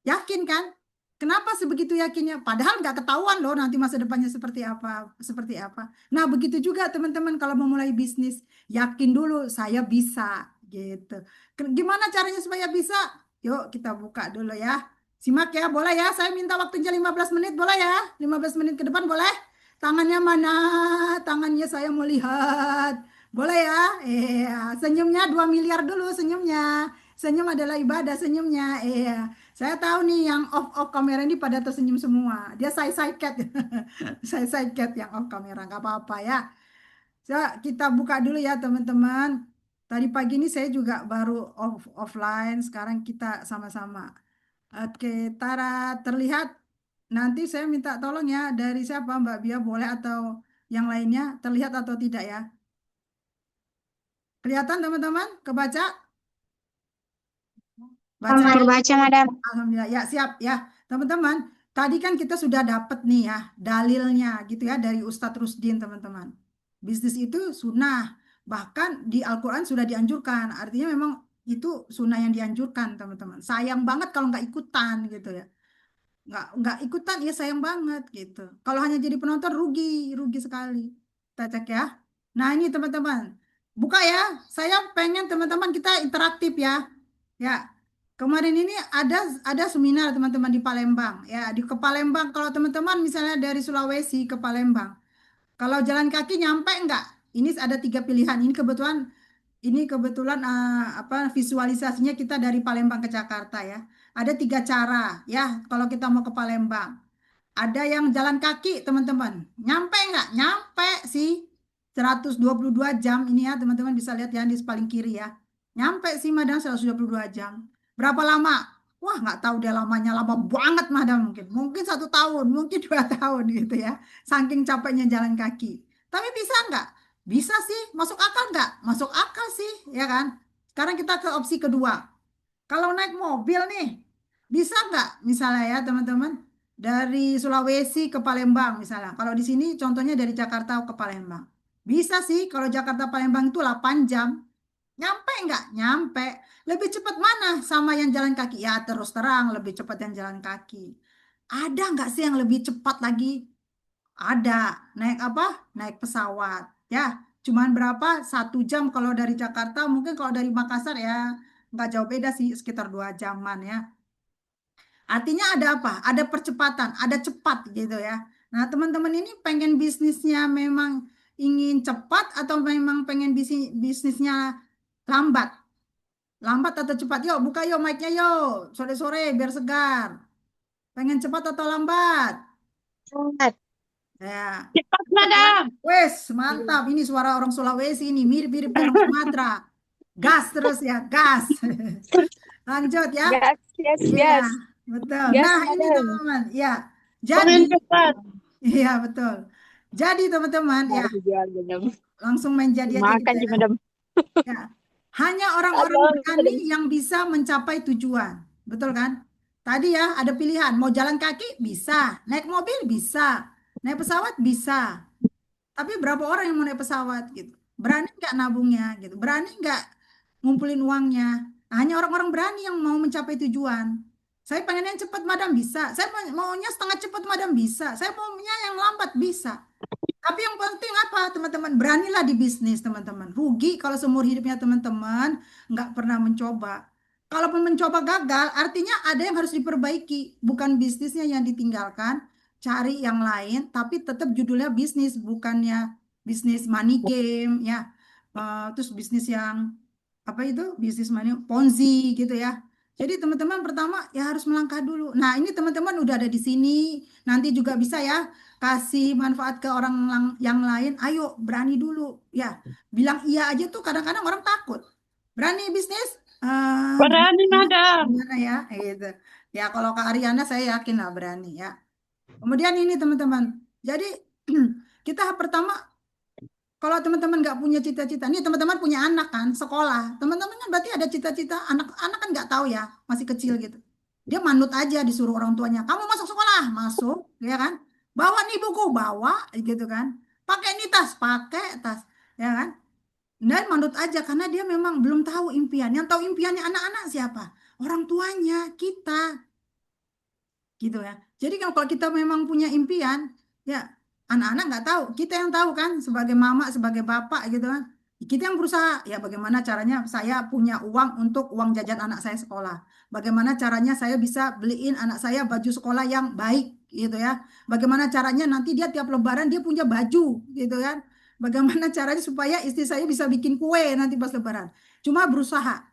yakin kan? Kenapa sebegitu yakinnya? Padahal nggak ketahuan loh nanti masa depannya seperti apa, seperti apa. Nah, begitu juga teman-teman kalau memulai bisnis, yakin dulu saya bisa gitu. Gimana caranya supaya bisa? Yuk kita buka dulu ya. Simak ya, boleh ya? Saya minta waktunya 15 menit, boleh ya? 15 menit ke depan boleh? Tangannya mana? Tangannya saya mau lihat. Boleh ya? Iya, senyumnya 2 miliar dulu senyumnya. Senyum adalah ibadah senyumnya. Iya. Saya tahu nih yang off kamera ini pada tersenyum semua. Dia side cat. Side cat yang off kamera nggak apa-apa ya. Kita buka dulu ya teman-teman. Tadi pagi ini saya juga baru offline. Sekarang kita sama-sama. Oke, Tara terlihat. Nanti saya minta tolong ya dari siapa Mbak Bia boleh atau yang lainnya terlihat atau tidak ya. Kelihatan teman-teman? Kebaca? Baca. Terbaca, Madam. Alhamdulillah, ya siap ya. Teman-teman, tadi kan kita sudah dapat nih ya dalilnya gitu ya dari Ustadz Rusdin teman-teman. Bisnis itu sunnah, bahkan di Al-Quran sudah dianjurkan. Artinya memang itu sunnah yang dianjurkan teman-teman. Sayang banget kalau nggak ikutan gitu ya. Nggak ikutan ya sayang banget gitu. Kalau hanya jadi penonton rugi, rugi sekali. Kita cek ya. Nah ini teman-teman, buka ya. Saya pengen teman-teman kita interaktif ya. Ya, kemarin ini ada seminar teman-teman di Palembang. Ya, di ke Palembang. Kalau teman-teman misalnya dari Sulawesi ke Palembang, kalau jalan kaki nyampe enggak? Ini ada 3 pilihan. Ini kebetulan apa visualisasinya kita dari Palembang ke Jakarta ya. Ada 3 cara ya kalau kita mau ke Palembang. Ada yang jalan kaki teman-teman. Nyampe enggak? Nyampe sih. 122 jam ini ya teman-teman bisa lihat ya di paling kiri ya. Nyampe sih madam 122 jam. Berapa lama? Wah nggak tahu dia lamanya lama banget madam mungkin. Mungkin 1 tahun, mungkin 2 tahun gitu ya. Saking capeknya jalan kaki. Tapi bisa nggak? Bisa sih. Masuk akal nggak? Masuk akal sih ya kan. Sekarang kita ke opsi kedua. Kalau naik mobil nih, bisa nggak misalnya ya teman-teman dari Sulawesi ke Palembang misalnya. Kalau di sini contohnya dari Jakarta ke Palembang. Bisa sih kalau Jakarta Palembang itu 8 jam. Nyampe nggak? Nyampe. Lebih cepat mana sama yang jalan kaki? Ya terus terang lebih cepat yang jalan kaki. Ada nggak sih yang lebih cepat lagi? Ada. Naik apa? Naik pesawat. Ya, cuman berapa? 1 jam kalau dari Jakarta. Mungkin kalau dari Makassar ya nggak jauh beda sih, sekitar 2 jaman ya. Artinya ada apa? Ada percepatan, ada cepat gitu ya. Nah, teman-teman ini pengen bisnisnya memang ingin cepat atau memang pengen bisnisnya lambat? Lambat atau cepat? Yuk, buka yuk mic-nya yuk. Sore-sore biar segar. Pengen cepat atau lambat? Cepat. Ya. Cepat, Cepat ya. Madam. Wes, mantap. Ini suara orang Sulawesi ini, mirip-mirip kayak orang Sumatera. Gas terus ya, gas. Lanjut ya. Gas, gas, Iya, gas. betul. Gas, Nah, ini Madam. teman-teman. Ya. Jangan Jadi, cepat. Iya, betul. Jadi teman-teman ya, Harus jual madam. langsung main jadi aja Makan kita sih ya. madam. Ya. Hanya orang-orang Abang, berani yang bisa mencapai tujuan. Betul kan? Tadi ya ada pilihan, mau jalan kaki bisa, naik mobil bisa, naik pesawat bisa. Tapi berapa orang yang mau naik pesawat gitu? Berani nggak nabungnya gitu? Berani nggak ngumpulin uangnya? Hanya orang-orang berani yang mau mencapai tujuan. Saya pengen yang cepat, madam bisa. Saya maunya setengah cepat, madam bisa. Saya maunya yang lambat bisa. Tapi yang penting apa, teman-teman? Beranilah di bisnis, teman-teman. Rugi kalau seumur hidupnya teman-teman nggak pernah mencoba. Kalaupun mencoba gagal, artinya ada yang harus diperbaiki. Bukan bisnisnya yang ditinggalkan, cari yang lain, tapi tetap judulnya bisnis, bukannya bisnis money game, ya. Terus bisnis yang apa itu? Bisnis money Ponzi gitu ya. Jadi teman-teman pertama ya harus melangkah dulu. Nah, ini teman-teman udah ada di sini. Nanti juga bisa ya kasih manfaat ke orang yang lain. Ayo berani dulu ya, bilang iya aja tuh kadang-kadang orang takut. Berani bisnis. berani Gimana madam. gimana ya gitu ya. Kalau Kak Ariana saya yakin lah berani ya. Kemudian ini teman-teman, jadi kita pertama, kalau teman-teman nggak punya cita-cita, nih teman-teman punya anak kan, sekolah. Teman-teman kan berarti ada cita-cita, anak-anak kan nggak tahu ya, masih kecil gitu. Dia manut aja disuruh orang tuanya, kamu masuk sekolah, masuk, ya kan? Bawa nih buku, bawa, gitu kan? Pakai nih tas, pakai tas, ya kan? Dan manut aja karena dia memang belum tahu impian. Yang tahu impiannya anak-anak siapa? Orang tuanya, kita gitu ya. Jadi kalau kita memang punya impian, ya anak-anak nggak tahu, kita yang tahu kan sebagai mama, sebagai bapak gitu kan. Kita yang berusaha, ya bagaimana caranya saya punya uang untuk uang jajan anak saya sekolah. Bagaimana caranya saya bisa beliin anak saya baju sekolah yang baik gitu ya. Bagaimana caranya nanti dia tiap lebaran dia punya baju gitu kan. Bagaimana caranya supaya istri saya bisa bikin kue nanti pas lebaran. Cuma berusaha.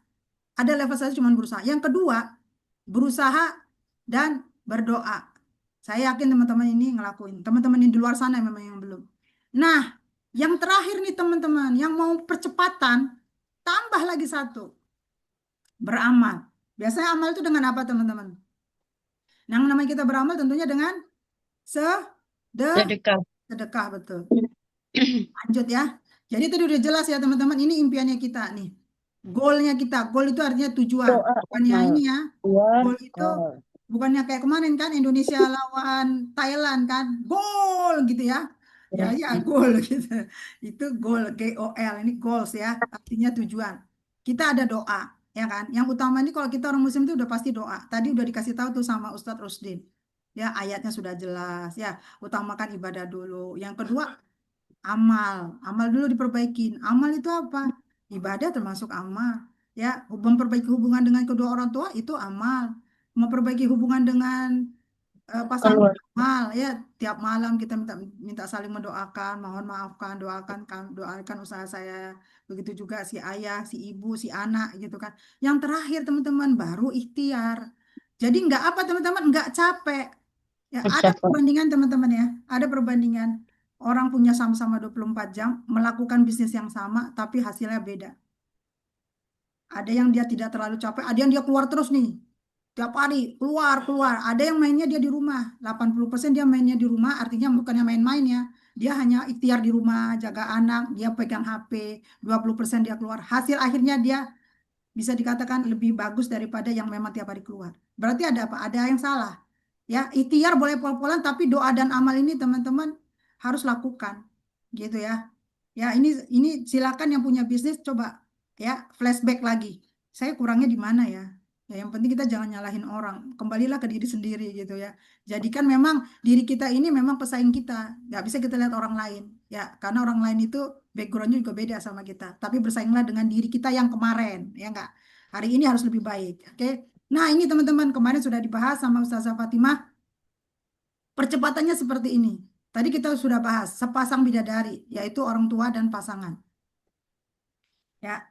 Ada level saya cuma berusaha. Yang kedua, berusaha dan berdoa. Saya yakin teman-teman ini ngelakuin. Teman-teman ini di luar sana memang yang belum. Nah, yang terakhir nih teman-teman, yang mau percepatan, tambah lagi satu, beramal. Biasanya amal itu dengan apa teman-teman? Yang namanya kita beramal tentunya dengan Sedekah. sedekah, betul. Lanjut ya. Jadi tadi udah jelas ya teman-teman, ini impiannya kita nih. Goalnya kita, goal itu artinya tujuan. Doa Bukannya amal. ini ya, Uang. goal itu bukannya kayak kemarin kan Indonesia lawan Thailand kan, goal gitu ya. Ya ya goal gitu. Itu goal, GOL, ini goals ya, artinya tujuan. Kita ada doa, ya kan. Yang utama ini kalau kita orang Muslim itu udah pasti doa. Tadi udah dikasih tahu tuh sama Ustadz Rusdin. Ya, ayatnya sudah jelas ya, utamakan ibadah dulu. Yang kedua, amal. Amal dulu diperbaikin. Amal itu apa? Ibadah termasuk amal. Ya, memperbaiki hubungan dengan kedua orang tua itu amal. Memperbaiki hubungan dengan pasangan Keluar. amal. Ya, tiap malam kita minta minta saling mendoakan, mohon maafkan, doakan doakan usaha saya. Begitu juga si ayah, si ibu, si anak gitu kan. Yang terakhir teman-teman baru ikhtiar. Jadi nggak apa teman-teman, nggak capek. Ya, ada Ucapan. perbandingan teman-teman ya. Ada perbandingan. Orang punya sama-sama 24 jam, melakukan bisnis yang sama, tapi hasilnya beda. Ada yang dia tidak terlalu capek, ada yang dia keluar terus nih. Tiap hari, keluar, keluar. Ada yang mainnya dia di rumah. 80% dia mainnya di rumah, artinya bukannya main-main ya. Dia hanya ikhtiar di rumah, jaga anak, dia pegang HP. 20% dia keluar. Hasil akhirnya dia bisa dikatakan lebih bagus daripada yang memang tiap hari keluar. Berarti ada apa? Ada yang salah. Ya, ikhtiar boleh pol-polan, tapi doa dan amal ini teman-teman harus lakukan, gitu ya. Ya, ini silakan yang punya bisnis coba ya flashback lagi. Saya kurangnya di mana ya? Ya, yang penting kita jangan nyalahin orang. Kembalilah ke diri sendiri gitu ya. Jadikan memang diri kita ini memang pesaing kita. Nggak bisa kita lihat orang lain. Ya, karena orang lain itu backgroundnya juga beda sama kita. Tapi bersainglah dengan diri kita yang kemarin, ya nggak? Hari ini harus lebih baik, oke? Nah, ini teman-teman kemarin sudah dibahas sama Ustazah Fatimah. Percepatannya seperti ini. Tadi kita sudah bahas sepasang bidadari, yaitu orang tua dan pasangan. Ya,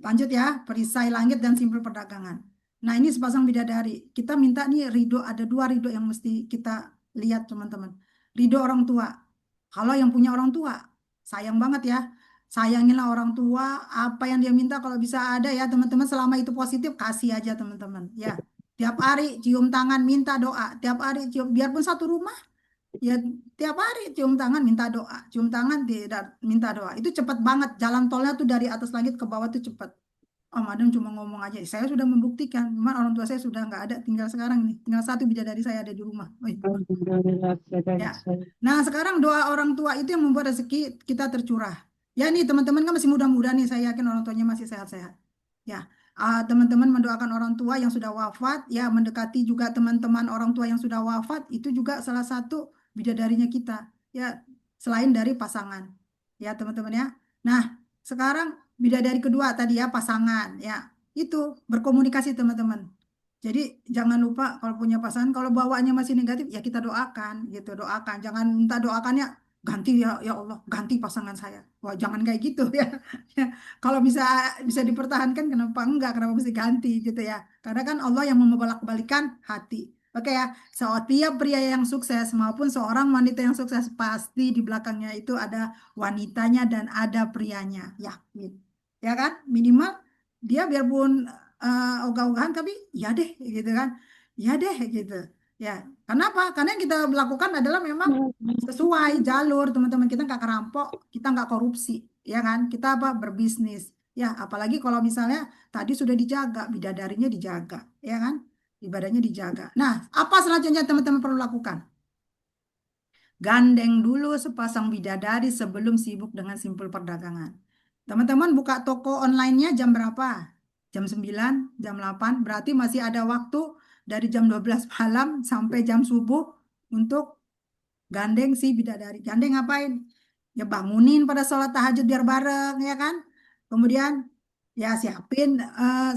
lanjut ya, perisai langit dan simpul perdagangan. Nah, ini sepasang bidadari. Kita minta nih ridho, ada dua ridho yang mesti kita lihat teman-teman. Ridho orang tua. Kalau yang punya orang tua, sayang banget ya. Sayanginlah orang tua, apa yang dia minta kalau bisa ada ya teman-teman, selama itu positif, kasih aja teman-teman. Ya, tiap hari cium tangan, minta doa. Tiap hari cium, biarpun satu rumah, Ya tiap hari cium tangan minta doa, cium tangan tidak minta doa. Itu cepat banget. Jalan tolnya tuh dari atas langit ke bawah tuh cepat. Oh, madam cuma ngomong aja. Saya sudah membuktikan. Memang orang tua saya sudah nggak ada. Tinggal sekarang nih. Tinggal satu bidadari saya ada di rumah. Oh, itu. Alhamdulillah, Ya. Ustaz. Nah, sekarang doa orang tua itu yang membuat rezeki kita tercurah. Ya nih teman-teman kan masih muda-muda nih. Saya yakin orang tuanya masih sehat-sehat. Ya, teman-teman mendoakan orang tua yang sudah wafat, ya mendekati juga teman-teman orang tua yang sudah wafat, itu juga salah satu bidadarinya kita. Ya, selain dari pasangan. Ya, teman-teman ya. Nah, sekarang bidadari kedua tadi ya pasangan. Ya, itu berkomunikasi teman-teman. Jadi jangan lupa kalau punya pasangan, kalau bawaannya masih negatif, ya kita doakan gitu, doakan. Jangan minta doakannya ganti ya, ya Allah, ganti pasangan saya. Wah, jangan kayak gitu ya. Ya, kalau bisa bisa dipertahankan, kenapa enggak? Kenapa mesti ganti gitu ya? Karena kan Allah yang membolak-balikan hati. Oke ya, setiap pria yang sukses maupun seorang wanita yang sukses pasti di belakangnya itu ada wanitanya dan ada prianya. Yakin, ya kan? Minimal dia biarpun ogah-ogahan tapi ya deh gitu kan, ya deh gitu ya. Kenapa? Karena yang kita lakukan adalah memang sesuai jalur, teman-teman. Kita nggak kerampok, kita nggak korupsi, ya kan, kita apa, berbisnis ya. Apalagi kalau misalnya tadi sudah dijaga, bidadarinya dijaga, ya kan, ibadahnya dijaga. Nah, apa selanjutnya teman-teman perlu lakukan? Gandeng dulu sepasang bidadari sebelum sibuk dengan simpul perdagangan. Teman-teman buka toko online-nya jam berapa? Jam 9, jam 8. Berarti masih ada waktu dari jam 12 malam sampai jam subuh untuk gandeng si bidadari. Gandeng ngapain? Ya bangunin pada sholat tahajud biar bareng, ya kan? Kemudian ya siapin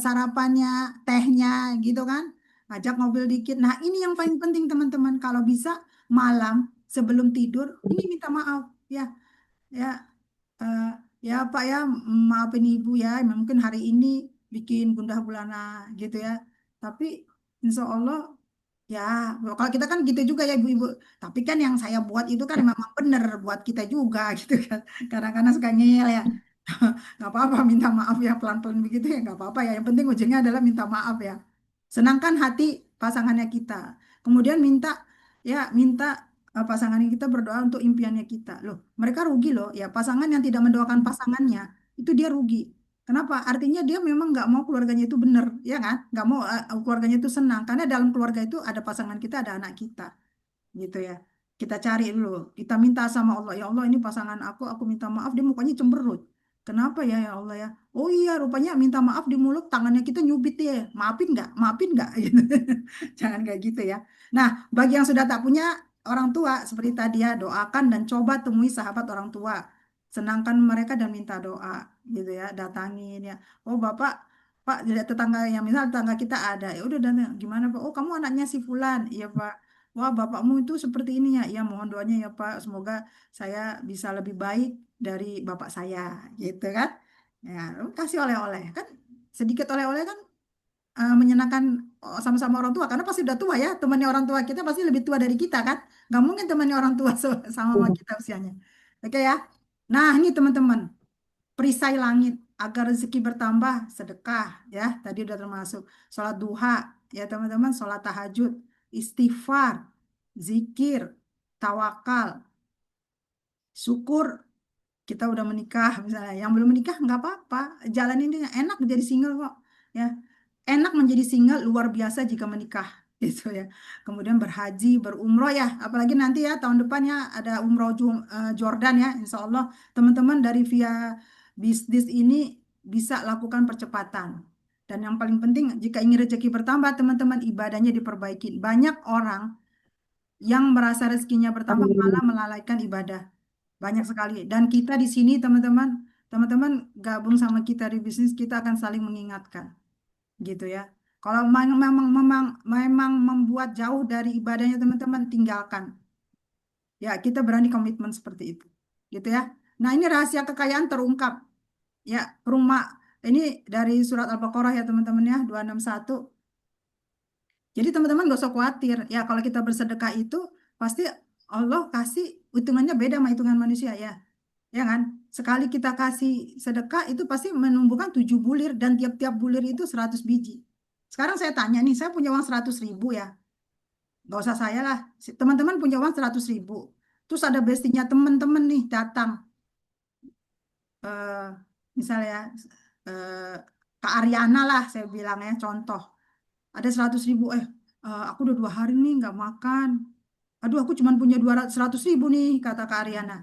sarapannya, tehnya gitu kan. Ajak ngobrol dikit. Nah, ini yang paling penting teman-teman. Kalau bisa malam sebelum tidur, ini minta maaf ya. Ya, eh, ya Pak ya, maafin Ibu ya. Mungkin hari ini bikin gundah gulana gitu ya. Tapi insya Allah ya, kalau kita kan gitu juga ya ibu-ibu. Tapi kan yang saya buat itu kan memang bener buat kita juga gitu kan. Kadang-kadang suka ngeyel ya. Nggak apa-apa minta maaf ya pelan-pelan begitu ya nggak apa-apa ya. Yang penting ujungnya adalah minta maaf ya. Senangkan hati pasangannya kita. Kemudian minta pasangannya kita berdoa untuk impiannya kita. Loh, mereka rugi loh ya. Pasangan yang tidak mendoakan pasangannya itu dia rugi. Kenapa? Artinya dia memang nggak mau keluarganya itu benar, ya kan? Nggak mau keluarganya itu senang. Karena dalam keluarga itu ada pasangan kita, ada anak kita, gitu ya. Kita cari dulu, kita minta sama Allah, ya Allah ini pasangan aku minta maaf, dia mukanya cemberut. Kenapa ya ya Allah ya? Oh iya, rupanya minta maaf di mulut, tangannya kita nyubit ya. Maafin nggak? Maafin nggak? Gitu. Jangan kayak gitu ya. Nah, bagi yang sudah tak punya orang tua, seperti tadi ya, doakan dan coba temui sahabat orang tua. Senangkan mereka dan minta doa, gitu ya. Datangin ya. Oh Bapak, Pak, jadi tetangga yang misal tetangga kita ada, ya udah dan gimana Pak? Oh kamu anaknya si Fulan, iya Pak. Wah bapakmu itu seperti ini ya. Ya mohon doanya ya Pak. Semoga saya bisa lebih baik dari bapak saya, gitu kan? Ya, kasih oleh-oleh kan, sedikit oleh-oleh kan menyenangkan sama-sama orang tua karena pasti udah tua ya, temannya orang tua kita pasti lebih tua dari kita kan, nggak mungkin temannya orang tua sama kita usianya. Oke ya, nah ini teman-teman, perisai langit agar rezeki bertambah, sedekah ya tadi udah termasuk, sholat duha ya teman-teman, sholat tahajud, istighfar, zikir, tawakal, syukur kita udah menikah misalnya. Yang belum menikah nggak apa-apa, jalanin ini, enak menjadi single kok ya. Enak menjadi single, luar biasa jika menikah gitu ya. Kemudian berhaji, berumroh ya, apalagi nanti ya tahun depannya ada umroh Jordan ya, insya Allah teman-teman dari via bisnis ini bisa lakukan percepatan. Dan yang paling penting jika ingin rezeki bertambah teman-teman, ibadahnya diperbaiki. Banyak orang yang merasa rezekinya bertambah malah Amin. melalaikan ibadah. Banyak sekali. Dan kita di sini teman-teman, teman-teman gabung sama kita di bisnis, kita akan saling mengingatkan, gitu ya. Kalau memang membuat jauh dari ibadahnya teman-teman, tinggalkan. Ya, kita berani komitmen seperti itu, gitu ya. Nah, ini rahasia kekayaan terungkap. Ya, rumah ini dari surat Al-Baqarah ya teman-teman ya, 261. Jadi teman-teman gak usah khawatir. Ya kalau kita bersedekah itu pasti Allah kasih hitungannya beda sama hitungan manusia ya. Ya kan? Sekali kita kasih sedekah itu pasti menumbuhkan 7 bulir dan tiap-tiap bulir itu 100 biji. Sekarang saya tanya nih, saya punya uang 100.000 ya. Nggak usah saya lah. Teman-teman punya uang 100.000. Terus ada bestinya teman-teman nih datang. eh, Misalnya eh, Kak Ariana lah saya bilang ya contoh. Ada 100.000. Aku udah 2 hari nih nggak makan. Aduh, aku cuma punya 200.000 nih, kata Kak Ariana.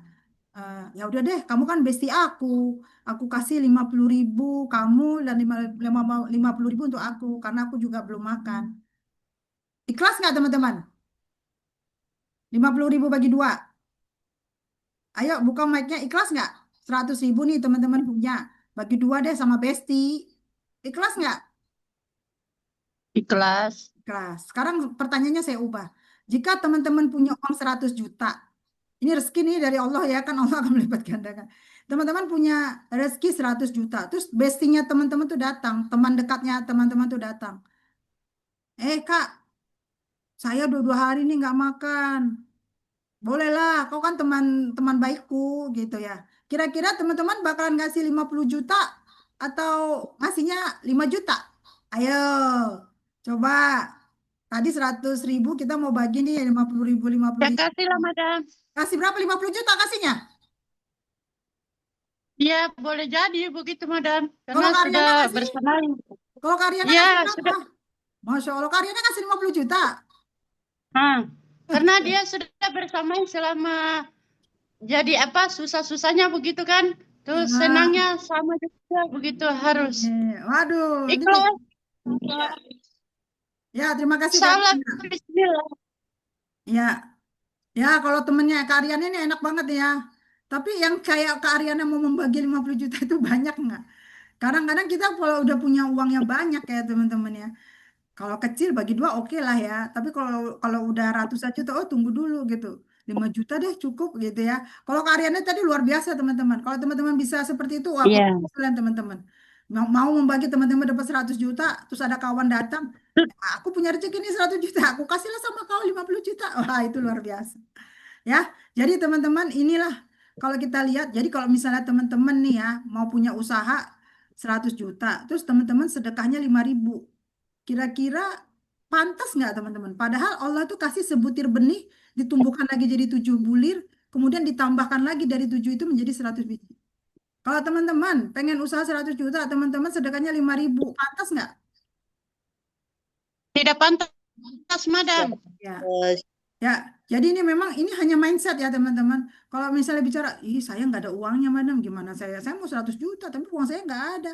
Ya udah deh, kamu kan besti aku. Aku kasih 50.000 kamu dan 50.000 untuk aku karena aku juga belum makan. Ikhlas nggak teman-teman? 50.000 bagi dua. Ayo buka mic-nya, ikhlas nggak? 100.000 nih teman-teman punya. Bagi dua deh sama besti. Ikhlas nggak? Ikhlas. Ikhlas. Sekarang pertanyaannya saya ubah. Jika teman-teman punya uang 100 juta, ini rezeki nih dari Allah ya, kan Allah akan melipat gandakan. Teman-teman punya rezeki 100 juta, terus bestinya teman-teman tuh datang, teman dekatnya teman-teman tuh datang. Kak, saya udah 2 hari nih nggak makan. Bolehlah, kau kan teman-teman baikku gitu ya. Kira-kira teman-teman bakalan ngasih 50 juta atau ngasihnya 5 juta? Ayo, coba. Tadi 100.000 kita mau bagi nih 50.000, lima puluh Ya ribu. kasihlah, Madam. Kasih berapa? 50 juta kasihnya. Ya, boleh jadi begitu, Madam. Karena Kalau sudah Karyana ngasih, bersaing. kalau Karyana Ya, ngasih berapa? sudah. Masya Allah, Karyana ngasih 50 juta. Nah, karena dia sudah bersaing selama jadi apa susah-susahnya begitu kan. Terus Nah, senangnya sama juga begitu harus. waduh, ini Ikhlas. ya terima kasih Salah, Karyana. bismillah. Ya, ya kalau temennya Karyana ini enak banget ya. Tapi yang kayak Kak Aryana mau membagi 50 juta itu banyak nggak? Kadang-kadang kita kalau udah punya uang yang banyak ya teman-teman ya. Kalau kecil bagi dua oke lah ya. Tapi kalau kalau udah ratusan juta, oh tunggu dulu gitu. 5 juta deh cukup gitu ya. Kalau karyanya tadi luar biasa teman-teman. Kalau teman-teman bisa seperti itu, wah Iya. bagus kalian teman-teman. Mau membagi teman-teman dapat 100 juta, terus ada kawan datang, aku punya rezeki nih 100 juta, aku kasihlah sama kau 50 juta. Wah itu luar biasa. Ya, jadi teman-teman inilah kalau kita lihat, jadi kalau misalnya teman-teman nih ya mau punya usaha 100 juta, terus teman-teman sedekahnya 5.000. Kira-kira pantas nggak teman-teman? Padahal Allah tuh kasih sebutir benih, ditumbuhkan lagi jadi 7 bulir, kemudian ditambahkan lagi dari 7 itu menjadi 100 biji. Kalau teman-teman pengen usaha 100 juta, teman-teman sedekahnya 5.000, pantas nggak? Tidak pantas, Madam. Ya, ya. Jadi ini memang ini hanya mindset ya teman-teman. Kalau misalnya bicara, ih saya nggak ada uangnya madam, gimana saya? Saya mau 100 juta, tapi uang saya nggak ada.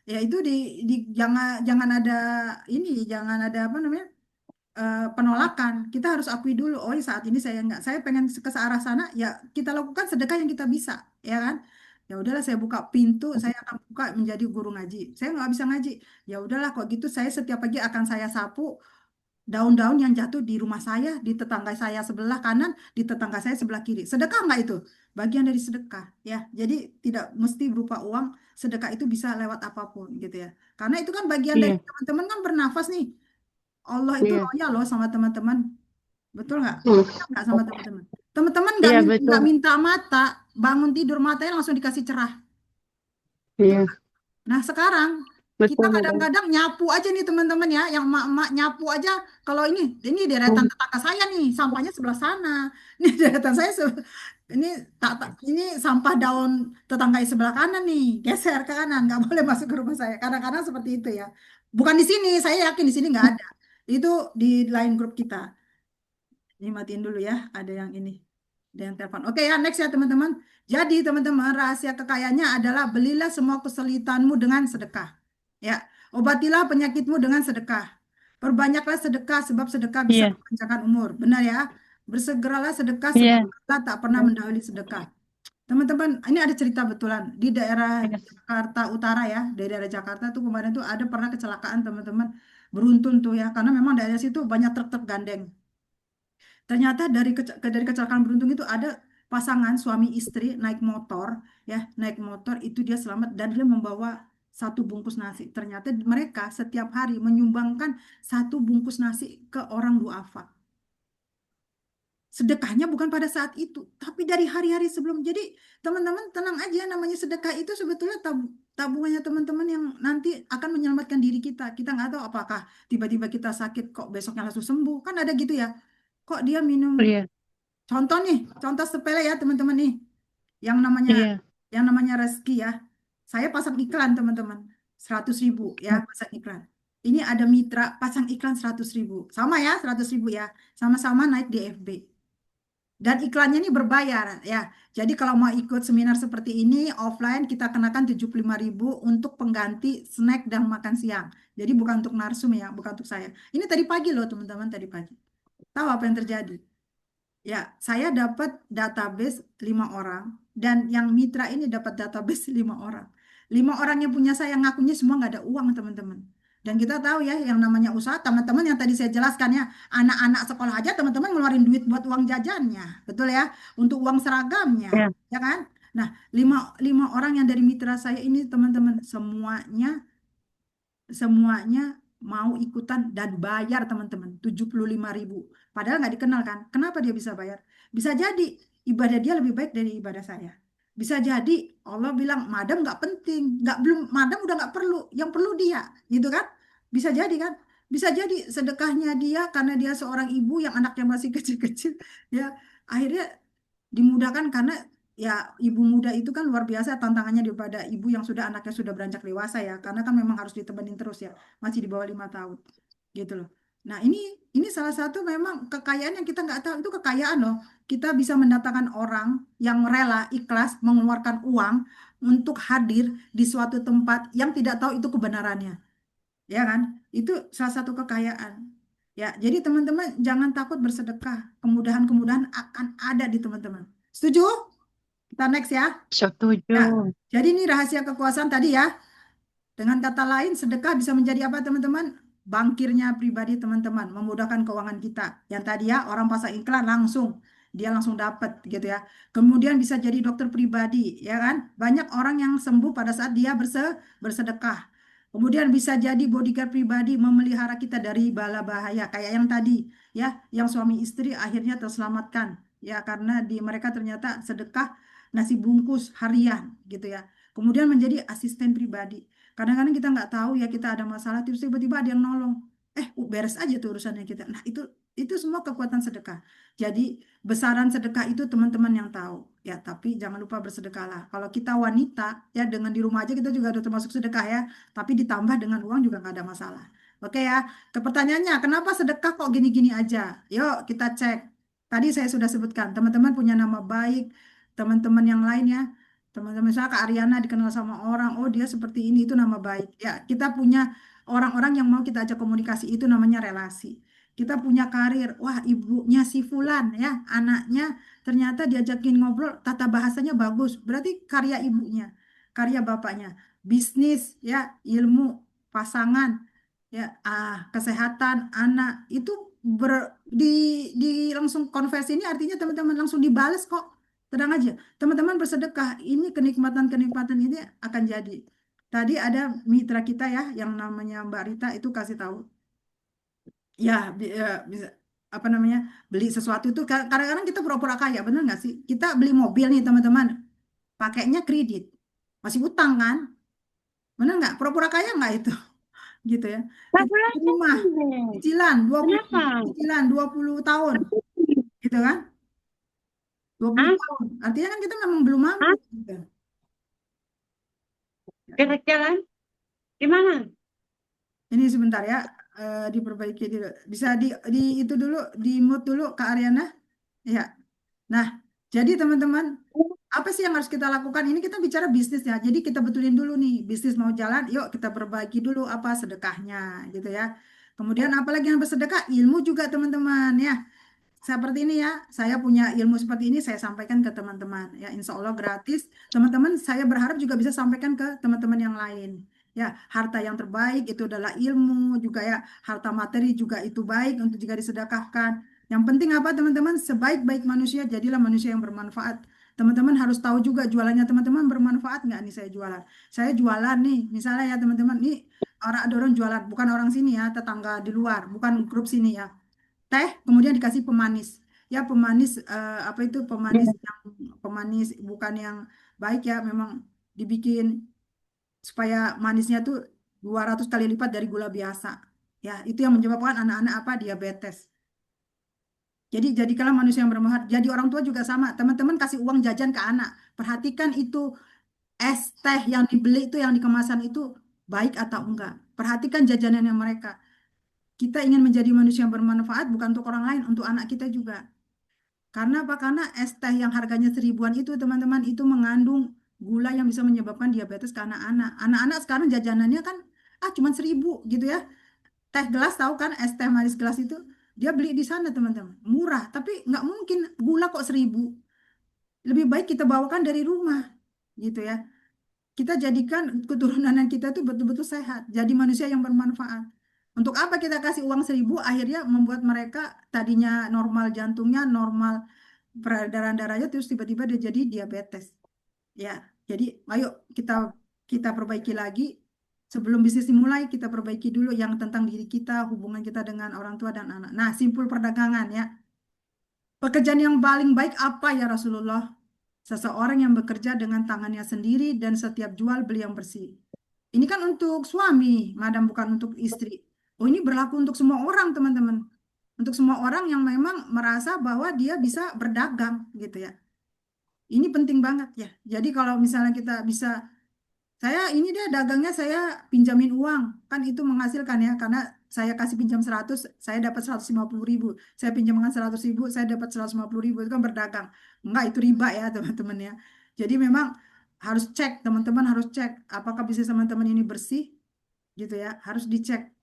Ya itu jangan jangan ada ini, jangan ada apa namanya? Penolakan. Kita harus akui dulu, oh saat ini saya nggak, saya pengen ke arah sana, ya kita lakukan sedekah yang kita bisa, ya kan? Ya udahlah saya buka pintu, saya akan buka menjadi guru ngaji. Saya nggak bisa ngaji, ya udahlah kok gitu saya setiap pagi akan saya sapu daun-daun yang jatuh di rumah saya, di tetangga saya sebelah kanan, di tetangga saya sebelah kiri. Sedekah nggak itu? Bagian dari sedekah, ya. Jadi tidak mesti berupa uang, sedekah itu bisa lewat apapun, gitu ya. Karena itu kan bagian dari Iya, teman-teman kan bernafas nih. Allah itu iya. loyal loh sama teman-teman. Betul nggak? Hmm. Loyal nggak sama teman-teman? Teman-teman Iya, betul. nggak minta mata, bangun tidur matanya langsung dikasih cerah. Betul. Iya, Nah, sekarang kita betul, Madam. kadang-kadang nyapu aja nih teman-teman ya, yang emak-emak nyapu aja. Kalau ini deretan tetangga saya nih, sampahnya sebelah sana. Ini deretan saya ini ini sampah daun tetangga sebelah kanan nih, geser ke kanan, nggak boleh masuk ke rumah saya. Kadang-kadang seperti itu ya. Bukan di sini, saya yakin di sini nggak ada. Itu di lain grup kita. Ini matiin dulu ya, ada yang ini. Ada yang telepon. Oke ya, next ya teman-teman. Jadi teman-teman, rahasia kekayaannya adalah belilah semua kesulitanmu dengan sedekah. Ya, obatilah penyakitmu dengan sedekah. Perbanyaklah sedekah sebab sedekah bisa Iya, memanjangkan umur. Benar ya? Bersegeralah sedekah sebab iya. Allah tak pernah mendahului sedekah. Teman-teman, ini ada cerita betulan di daerah Jakarta Utara ya, di daerah Jakarta tuh kemarin tuh ada pernah kecelakaan teman-teman. Beruntun tuh ya, karena memang daerah situ banyak truk-truk gandeng. Ternyata dari kecelakaan beruntun itu ada pasangan suami istri naik motor, ya, naik motor itu dia selamat dan dia membawa 1 bungkus nasi. Ternyata mereka setiap hari menyumbangkan 1 bungkus nasi ke orang duafa. Sedekahnya bukan pada saat itu, tapi dari hari-hari sebelum. Jadi teman-teman tenang aja, namanya sedekah itu sebetulnya tabungannya teman-teman yang nanti akan menyelamatkan diri kita. Kita nggak tahu apakah tiba-tiba kita sakit kok besoknya langsung sembuh. Kan ada gitu ya. kok dia minum. Iya, Contoh sepele ya teman-teman nih, yang namanya iya. Reski ya. Saya pasang iklan teman-teman, 100.000 ya pasang iklan. Ini ada mitra pasang iklan 100.000, sama ya 100.000 ya, sama-sama naik di FB. Dan iklannya ini berbayar ya. Jadi kalau mau ikut seminar seperti ini offline kita kenakan 75.000 untuk pengganti snack dan makan siang. Jadi bukan untuk narsum ya, bukan untuk saya. Ini tadi pagi loh teman-teman, tadi pagi. Tahu apa yang terjadi? Ya, saya dapat database 5 orang dan yang mitra ini dapat database 5 orang. 5 orang yang punya saya ngakunya semua nggak ada uang teman-teman. Dan kita tahu ya yang namanya usaha teman-teman yang tadi saya jelaskan ya, anak-anak sekolah aja teman-teman ngeluarin duit buat uang jajannya, betul ya, untuk uang seragamnya, Iya. ya kan? Nah, lima, lima orang yang dari mitra saya ini teman-teman semuanya mau ikutan dan bayar teman-teman 75.000. Padahal nggak dikenal kan. Kenapa dia bisa bayar? Bisa jadi ibadah dia lebih baik dari ibadah saya. Bisa jadi Allah bilang madam nggak penting, nggak belum madam udah nggak perlu, yang perlu dia, gitu kan? Bisa jadi kan? Bisa jadi sedekahnya dia karena dia seorang ibu yang anaknya masih kecil-kecil, ya akhirnya dimudahkan karena ya ibu muda itu kan luar biasa tantangannya daripada ibu yang sudah anaknya sudah beranjak dewasa ya karena kan memang harus ditemenin terus ya masih di bawah 5 tahun gitu loh. Nah ini salah satu memang kekayaan yang kita nggak tahu itu kekayaan loh. Kita bisa mendatangkan orang yang rela ikhlas mengeluarkan uang untuk hadir di suatu tempat yang tidak tahu itu kebenarannya, ya kan? Itu salah satu kekayaan. Ya, jadi teman-teman jangan takut bersedekah. Kemudahan-kemudahan akan ada di teman-teman. Setuju? Kita next ya. Setuju. Nah, jadi ini rahasia kekuasaan tadi ya. Dengan kata lain, sedekah bisa menjadi apa teman-teman? Bankirnya pribadi teman-teman, memudahkan keuangan kita. Yang tadi ya, orang pasang iklan langsung, dia langsung dapat gitu ya. Kemudian bisa jadi dokter pribadi, ya kan? Banyak orang yang sembuh pada saat dia bersedekah. Kemudian bisa jadi bodyguard pribadi memelihara kita dari bala bahaya kayak yang tadi ya, yang suami istri akhirnya terselamatkan ya karena di mereka ternyata sedekah nasi bungkus harian gitu ya. Kemudian menjadi asisten pribadi. Kadang-kadang kita nggak tahu ya kita ada masalah, terus tiba-tiba ada yang nolong. Beres aja tuh urusannya kita. Nah, itu semua kekuatan sedekah. Jadi, besaran sedekah itu teman-teman yang tahu. Ya, tapi jangan lupa bersedekahlah. Kalau kita wanita, ya dengan di rumah aja kita juga udah termasuk sedekah ya. Tapi ditambah dengan uang juga nggak ada masalah. Oke ya, ke pertanyaannya, kenapa sedekah kok gini-gini aja? Yuk, kita cek. Tadi saya sudah sebutkan, teman-teman punya nama baik, teman-teman yang lainnya teman-teman saya Kak Ariana dikenal sama orang, oh dia seperti ini, itu nama baik. Ya, kita punya orang-orang yang mau kita ajak komunikasi, itu namanya relasi. Kita punya karir, wah ibunya si Fulan ya, anaknya ternyata diajakin ngobrol, tata bahasanya bagus, berarti karya ibunya, karya bapaknya. Bisnis ya, ilmu, pasangan, ya, kesehatan, anak, itu ber, di, di langsung konversi ini artinya teman-teman langsung dibales kok. Tenang aja. Teman-teman bersedekah, ini kenikmatan-kenikmatan ini akan jadi. Tadi ada mitra kita ya, yang namanya Mbak Rita itu kasih tahu. Ya, bisa apa namanya beli sesuatu itu kadang-kadang kita pura-pura kaya, bener nggak sih? Kita beli mobil nih teman-teman, pakainya kredit, masih utang kan? Bener nggak? Pura-pura kaya nggak itu? Gitu ya. Tak Kita beli belajar rumah, deh. cicilan 20 Kenapa? cicilan 20 tahun, gitu kan? 20 Hah? tahun. Artinya kan kita memang belum mampu. Hah? Gitu. Jalan-jalan? Di mana? Ini sebentar ya, diperbaiki dulu. Bisa di itu dulu, di mute dulu Kak Ariana. Ya. Nah, jadi teman-teman, apa sih yang harus kita lakukan? Ini kita bicara bisnis ya. Jadi kita betulin dulu nih, bisnis mau jalan, yuk kita perbaiki dulu apa sedekahnya, gitu ya. Kemudian apalagi yang bersedekah, ilmu juga teman-teman ya. Seperti ini ya, saya punya ilmu seperti ini, saya sampaikan ke teman-teman. Ya, insya Allah gratis. Teman-teman, saya berharap juga bisa sampaikan ke teman-teman yang lain. Ya, harta yang terbaik itu adalah ilmu, juga ya, harta materi juga itu baik untuk juga disedekahkan. Yang penting apa teman-teman? Sebaik-baik manusia, jadilah manusia yang bermanfaat. Teman-teman harus tahu juga jualannya teman-teman bermanfaat nggak nih saya jualan. Saya jualan nih, misalnya ya teman-teman, nih orang ada orang jualan, bukan orang sini ya, tetangga di luar, bukan grup sini ya teh kemudian dikasih pemanis ya pemanis apa itu pemanis yang pemanis bukan yang baik ya memang dibikin supaya manisnya tuh 200 kali lipat dari gula biasa ya itu yang menyebabkan anak-anak apa diabetes Jadi jadikanlah manusia yang bermanfaat. Jadi orang tua juga sama. Teman-teman kasih uang jajan ke anak. Perhatikan itu es teh yang dibeli itu yang di kemasan itu baik atau enggak. Perhatikan jajanannya mereka. Kita ingin menjadi manusia yang bermanfaat bukan untuk orang lain, untuk anak kita juga. Karena apa? Karena es teh yang harganya seribuan itu teman-teman itu mengandung gula yang bisa menyebabkan diabetes ke anak-anak. Anak-anak sekarang jajanannya kan cuma 1.000 gitu ya. Teh gelas tahu kan es teh manis gelas itu dia beli di sana teman-teman. Murah, tapi nggak mungkin gula kok 1.000. Lebih baik kita bawakan dari rumah gitu ya. Kita jadikan keturunan kita tuh betul-betul sehat. Jadi manusia yang bermanfaat. Untuk apa kita kasih uang 1.000 akhirnya membuat mereka tadinya normal jantungnya, normal peredaran darahnya terus tiba-tiba dia jadi diabetes. Ya, jadi ayo kita kita perbaiki lagi. Sebelum bisnis dimulai, kita perbaiki dulu yang tentang diri kita, hubungan kita dengan orang tua dan anak. Nah, simpul perdagangan ya. Pekerjaan yang paling baik apa ya Rasulullah? Seseorang yang bekerja dengan tangannya sendiri dan setiap jual beli yang bersih. Ini kan untuk suami, madam bukan untuk istri. Oh, ini berlaku untuk semua orang, teman-teman. Untuk semua orang yang memang merasa bahwa dia bisa berdagang gitu ya. Ini penting banget ya. Jadi kalau misalnya kita bisa, saya ini dia dagangnya saya pinjamin uang, kan itu menghasilkan ya, karena saya kasih pinjam 100, saya dapat 150.000. Saya pinjamkan 100.000, saya dapat 150.000, itu kan berdagang. Enggak, itu riba ya teman-teman ya. Jadi memang harus cek, teman-teman harus cek apakah bisnis teman-teman ini bersih gitu ya, harus dicek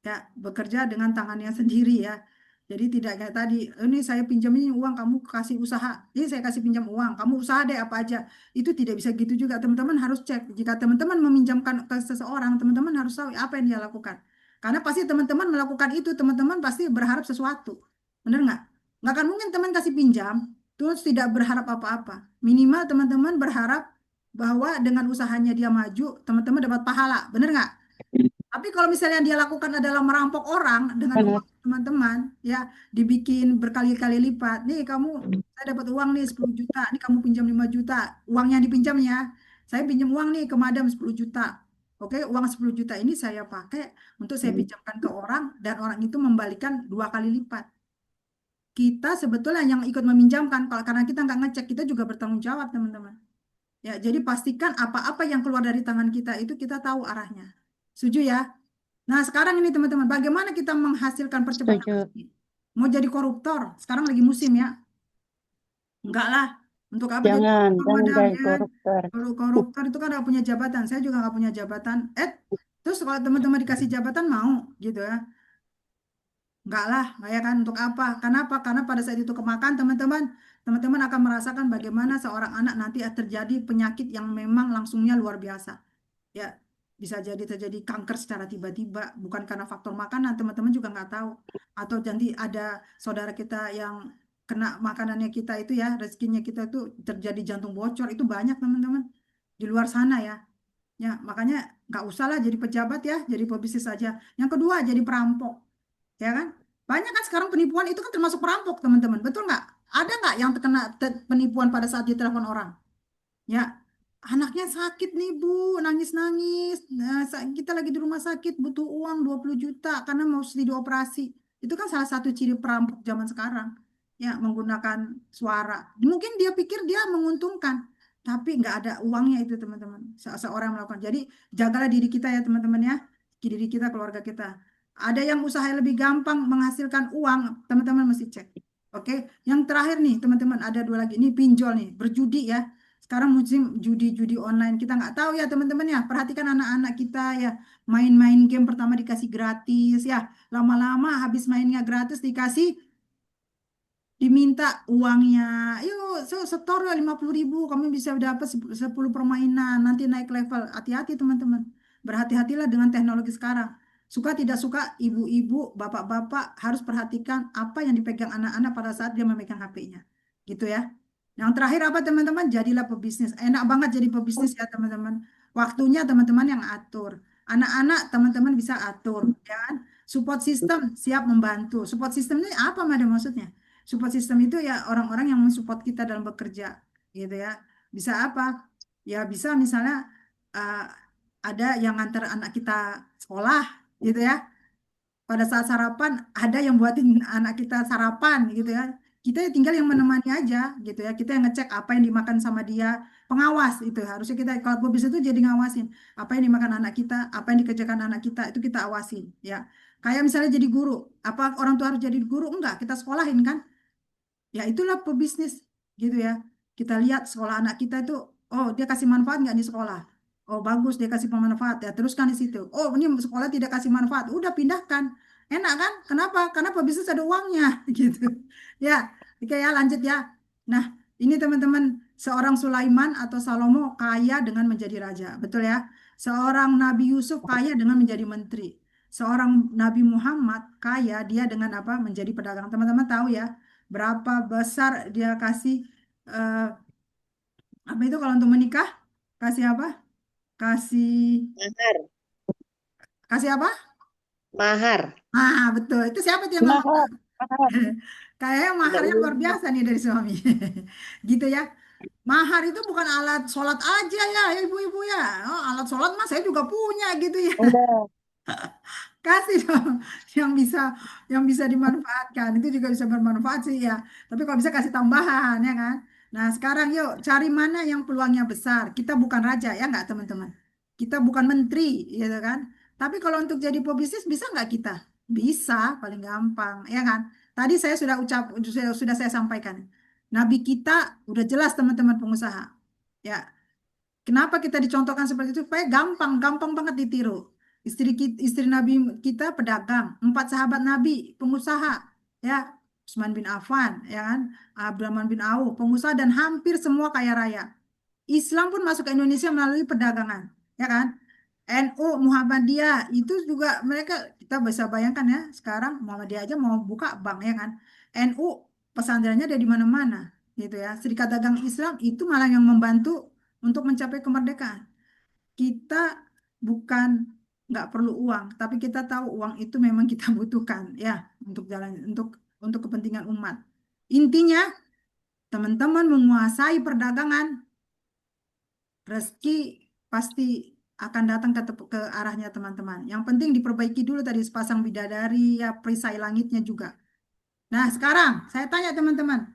ya, bekerja dengan tangannya sendiri ya. Jadi tidak kayak tadi, ini saya pinjam ini uang, kamu kasih usaha. Jadi saya kasih pinjam uang, kamu usaha deh apa aja. Itu tidak bisa gitu juga. Teman-teman harus cek. Jika teman-teman meminjamkan ke seseorang, teman-teman harus tahu apa yang dia lakukan. Karena pasti teman-teman melakukan itu, teman-teman pasti berharap sesuatu. Benar nggak? Nggak akan mungkin teman kasih pinjam, terus tidak berharap apa-apa. Minimal teman-teman berharap bahwa dengan usahanya dia maju, teman-teman dapat pahala. Benar nggak? Tapi kalau misalnya yang dia lakukan adalah merampok orang dengan Benar. uang teman-teman, ya dibikin berkali-kali lipat. Nih kamu, saya dapat uang nih 10 juta, nih kamu pinjam 5 juta. Uangnya dipinjamnya, saya pinjam uang nih ke madam 10 juta. Oke, uang 10 juta ini saya pakai untuk saya pinjamkan ke orang dan orang itu membalikan 2 kali lipat. Kita sebetulnya yang ikut meminjamkan, kalau karena kita nggak ngecek, kita juga bertanggung jawab, teman-teman. Ya, jadi pastikan apa-apa yang keluar dari tangan kita itu kita tahu arahnya. Setuju ya? Nah, sekarang ini teman-teman, bagaimana kita menghasilkan percepatan Setuju. rezeki? Mau jadi koruptor? Sekarang lagi musim ya? Enggak lah. Untuk apa jadi Jangan, koruptor, jangan madam? jadi Ya kan? koruptor. Kalau koruptor itu kan nggak punya jabatan. Saya juga nggak punya jabatan. Terus kalau teman-teman dikasih jabatan mau gitu ya? Enggak lah, enggak ya kan? Untuk apa? Kenapa? Karena pada saat itu kemakan teman-teman, teman-teman akan merasakan bagaimana seorang anak nanti terjadi penyakit yang memang langsungnya luar biasa. Ya, bisa jadi terjadi kanker secara tiba-tiba, bukan karena faktor makanan, teman-teman juga nggak tahu. Atau nanti ada saudara kita yang kena makanannya kita itu ya, rezekinya kita itu terjadi jantung bocor, itu banyak teman-teman di luar sana ya. Ya, makanya nggak usah lah jadi pejabat ya, jadi pebisnis saja. Yang kedua, jadi perampok, ya kan? Banyak kan sekarang penipuan itu kan termasuk perampok, teman-teman. Betul nggak? Ada nggak yang terkena penipuan pada saat ditelepon orang? Ya, anaknya sakit nih Bu, nangis-nangis. Nah, kita lagi di rumah sakit, butuh uang 20 juta karena mau dioperasi. Itu kan salah satu ciri perampok zaman sekarang. Ya, menggunakan suara. Mungkin dia pikir dia menguntungkan, tapi nggak ada uangnya itu teman-teman. Seorang melakukan. Jadi jagalah diri kita ya teman-teman ya. Diri kita, keluarga kita. Ada yang usaha yang lebih gampang menghasilkan uang, teman-teman mesti cek. Oke, yang terakhir nih teman-teman ada 2 lagi. Ini pinjol nih, berjudi ya. Sekarang musim judi-judi online. Kita nggak tahu ya teman-teman ya. Perhatikan anak-anak kita ya. Main-main game pertama dikasih gratis ya. Lama-lama habis mainnya gratis dikasih diminta uangnya. Yuk, setor ya 50.000. Kamu bisa dapat 10 permainan. Nanti naik level. Hati-hati teman-teman. Berhati-hatilah dengan teknologi sekarang. Suka tidak suka, ibu-ibu, bapak-bapak harus perhatikan apa yang dipegang anak-anak pada saat dia memegang HP-nya. Gitu ya. Yang terakhir apa teman-teman? Jadilah pebisnis. Enak banget jadi pebisnis ya teman-teman. Waktunya teman-teman yang atur. Anak-anak teman-teman bisa atur. Ya kan? Support system siap membantu. Support system ini apa Madam maksudnya? Support system itu ya orang-orang yang mensupport kita dalam bekerja. Gitu ya. Bisa apa? Ya bisa misalnya uh, ada yang ngantar anak kita sekolah gitu ya. pada saat sarapan ada yang buatin anak kita sarapan gitu ya. Kita tinggal yang menemani aja gitu ya. Kita yang ngecek apa yang dimakan sama dia, pengawas itu. Harusnya kita kalau pebisnis itu jadi ngawasin apa yang dimakan anak kita, apa yang dikerjakan anak kita itu kita awasin ya. Kayak misalnya jadi guru, apa orang tua harus jadi guru? Enggak, kita sekolahin kan. Ya itulah pebisnis gitu ya. Kita lihat sekolah anak kita itu, oh dia kasih manfaat nggak di sekolah? Oh bagus dia kasih pemanfaat ya teruskan di situ. Oh ini sekolah tidak kasih manfaat, udah pindahkan. Enak kan? Kenapa? Karena pebisnis ada uangnya gitu. Ya, oke ya lanjut ya. Nah ini teman-teman seorang Sulaiman atau Salomo kaya dengan menjadi raja, betul ya? Seorang Nabi Yusuf kaya dengan menjadi menteri. Seorang Nabi Muhammad kaya dia dengan apa? Menjadi pedagang. Teman-teman tahu ya? Berapa besar dia kasih eh, apa itu kalau untuk menikah? Kasih apa? Kasih Mahar. kasih apa? Mahar. Ah, betul. Itu siapa tuh yang ngomong? Mahar. Mahar. Kayaknya Tidak maharnya luar umum. biasa nih dari suami. Gitu ya. Mahar itu bukan alat sholat aja ya, ibu-ibu ya. Oh, alat sholat mah saya juga punya gitu ya. Udah. Kasih dong yang bisa dimanfaatkan. Itu juga bisa bermanfaat sih ya. Tapi kalau bisa kasih tambahan ya kan. Nah, sekarang yuk cari mana yang peluangnya besar. Kita bukan raja ya nggak teman-teman. Kita bukan menteri gitu kan. Tapi kalau untuk jadi pebisnis bisa nggak kita? Bisa, paling gampang ya kan. Tadi saya sudah saya sampaikan. Nabi kita udah jelas teman-teman pengusaha. Ya, kenapa kita dicontohkan seperti itu? Supaya gampang, gampang banget ditiru. Istri Nabi kita pedagang, 4 sahabat Nabi pengusaha, ya Utsman bin Affan, ya kan, Abdurrahman bin Auf pengusaha dan hampir semua kaya raya. Islam pun masuk ke Indonesia melalui perdagangan, ya kan? NU Muhammadiyah itu juga mereka kita bisa bayangkan ya sekarang Muhammadiyah aja mau buka bank ya kan. NU pesantrennya ada di mana-mana gitu ya. Serikat Dagang Islam itu malah yang membantu untuk mencapai kemerdekaan. Kita bukan nggak perlu uang, tapi kita tahu uang itu memang kita butuhkan ya untuk jalan untuk kepentingan umat. Intinya teman-teman menguasai perdagangan, rezeki pasti akan datang ke arahnya teman-teman. Yang penting diperbaiki dulu tadi sepasang bidadari ya perisai langitnya juga. Nah, sekarang saya tanya teman-teman.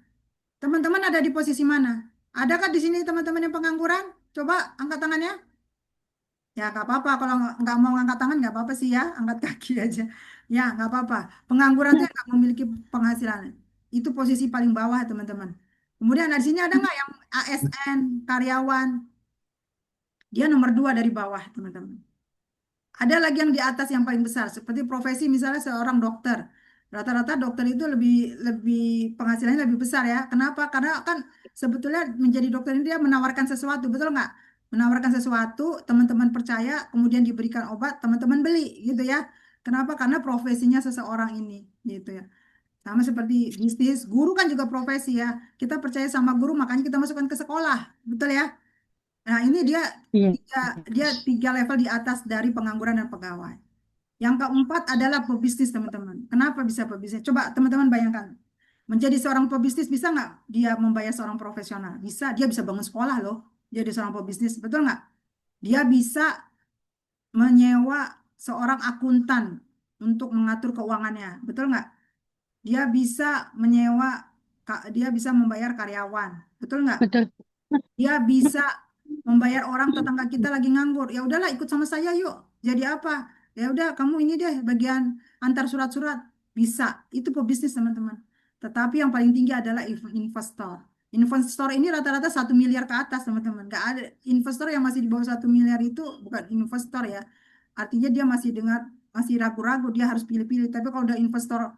Teman-teman ada di posisi mana? Adakah di sini teman-teman yang pengangguran? Coba angkat tangannya. Ya, nggak apa-apa. Kalau nggak mau angkat tangan, nggak apa-apa sih ya. Angkat kaki aja. Ya, nggak apa-apa. Pengangguran itu yang nggak memiliki penghasilan. Itu posisi paling bawah, teman-teman. Kemudian di sini ada nggak yang ASN, karyawan? Dia nomor 2 dari bawah, teman-teman. Ada lagi yang di atas yang paling besar, seperti profesi misalnya seorang dokter. Rata-rata dokter itu lebih lebih penghasilannya lebih besar ya. Kenapa? Karena kan sebetulnya menjadi dokter ini dia menawarkan sesuatu, betul nggak? Menawarkan sesuatu, teman-teman percaya, kemudian diberikan obat, teman-teman beli, gitu ya. Kenapa? Karena profesinya seseorang ini, gitu ya. Sama seperti bisnis, guru kan juga profesi ya. Kita percaya sama guru, makanya kita masukkan ke sekolah, betul ya? Nah, ini dia Iya. dia 3 level di atas dari pengangguran dan pegawai. Yang keempat adalah pebisnis, teman-teman. Kenapa bisa pebisnis? Coba teman-teman bayangkan. Menjadi seorang pebisnis bisa nggak dia membayar seorang profesional? Bisa, dia bisa bangun sekolah loh. Jadi seorang pebisnis, betul nggak? Dia bisa menyewa seorang akuntan untuk mengatur keuangannya, betul nggak? Dia bisa dia bisa membayar karyawan, betul nggak? Betul. Dia bisa membayar orang tetangga kita lagi nganggur. Ya udahlah ikut sama saya yuk. Jadi apa? Ya udah kamu ini deh bagian antar surat-surat. Bisa. Itu pebisnis teman-teman. Tetapi yang paling tinggi adalah investor. Investor ini rata-rata 1 miliar ke atas teman-teman. Gak ada investor yang masih di bawah 1 miliar itu bukan investor ya. Artinya dia masih ragu-ragu. Dia harus pilih-pilih. Tapi kalau udah investor,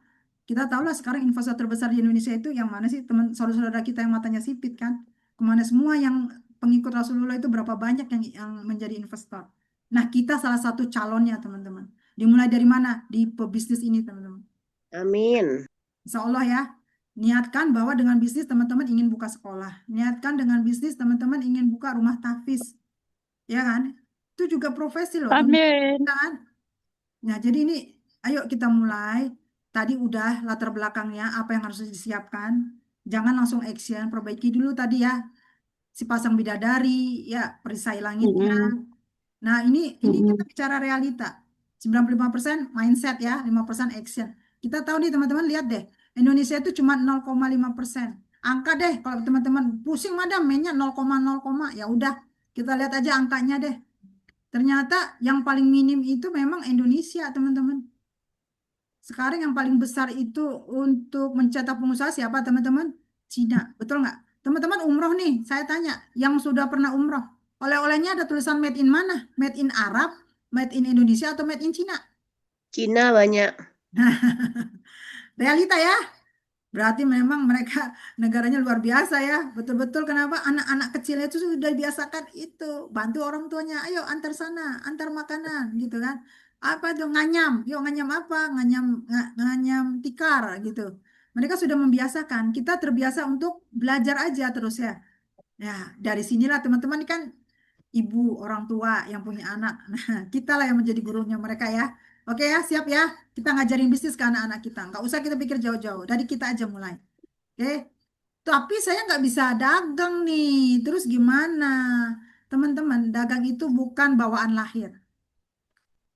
kita tahu lah sekarang investor terbesar di Indonesia itu yang mana sih teman saudara-saudara kita yang matanya sipit kan? Kemana semua yang pengikut Rasulullah itu berapa banyak yang menjadi investor. Nah, kita salah satu calonnya, teman-teman. Dimulai dari mana? Di pebisnis ini, teman-teman. Amin. Insya Allah ya. Niatkan bahwa dengan bisnis teman-teman ingin buka sekolah. Niatkan dengan bisnis teman-teman ingin buka rumah tahfiz. Ya kan? Itu juga profesi loh, Amin. kan? Nah, jadi ini ayo kita mulai. Tadi udah latar belakangnya, apa yang harus disiapkan. Jangan langsung action, perbaiki dulu tadi ya. Si pasang bidadari, ya perisai langitnya. Mm-mm. Nah, ini kita Mm-mm. bicara realita. 95% mindset ya, 5% action. Kita tahu nih teman-teman, lihat deh. Indonesia itu cuma 0,5%. Angka deh, kalau teman-teman pusing madam, mainnya 0,0, ya udah. Kita lihat aja angkanya deh. Ternyata yang paling minim itu memang Indonesia, teman-teman. Sekarang yang paling besar itu untuk mencetak pengusaha siapa, teman-teman? Cina, betul nggak? Teman-teman umroh nih, saya tanya, yang sudah pernah umroh, oleh-olehnya ada tulisan made in mana? Made in Arab, made in Indonesia, atau made in Cina? Cina banyak. Realita ya. Berarti memang mereka negaranya luar biasa ya. Betul-betul kenapa anak-anak kecilnya itu sudah dibiasakan itu. Bantu orang tuanya, ayo antar sana, antar makanan gitu kan. Apa tuh nganyam? Yuk nganyam apa? Nganyam nganyam tikar gitu. Mereka sudah membiasakan. Kita terbiasa untuk belajar aja terus ya. Ya, dari sinilah teman-teman kan ibu orang tua yang punya anak. Nah, kita lah yang menjadi gurunya mereka ya. Oke ya, siap ya. Kita ngajarin bisnis ke anak-anak kita. Nggak usah kita pikir jauh-jauh. Dari kita aja mulai. Oke. Tapi saya nggak bisa dagang nih. Terus gimana? Teman-teman, dagang itu bukan bawaan lahir.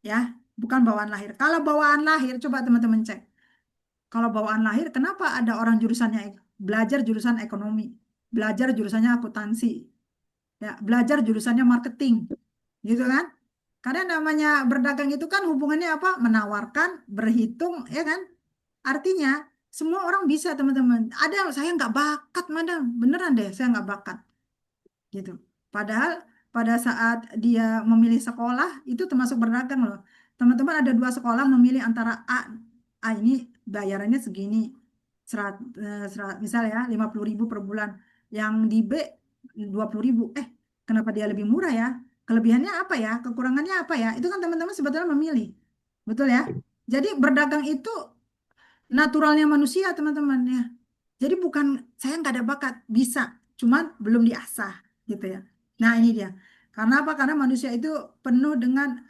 Ya, bukan bawaan lahir. Kalau bawaan lahir, coba teman-teman cek. Kalau bawaan lahir, kenapa ada orang jurusannya belajar jurusan ekonomi, belajar jurusannya akuntansi, ya, belajar jurusannya marketing, gitu kan? Karena namanya berdagang itu kan hubungannya apa? Menawarkan, berhitung, ya kan? Artinya semua orang bisa teman-teman. Ada yang saya nggak bakat, madam, beneran deh, saya nggak bakat, gitu. Padahal pada saat dia memilih sekolah itu termasuk berdagang loh. Teman-teman ada dua sekolah memilih antara A ini bayarannya segini, misal ya 50.000 per bulan. Yang di B 20.000. Kenapa dia lebih murah ya? Kelebihannya apa ya? Kekurangannya apa ya? Itu kan teman-teman sebetulnya memilih. Betul ya? Jadi berdagang itu naturalnya manusia teman-teman ya. Jadi bukan saya nggak ada bakat, bisa, cuman belum diasah gitu ya. Nah ini dia. Karena apa? Karena manusia itu penuh dengan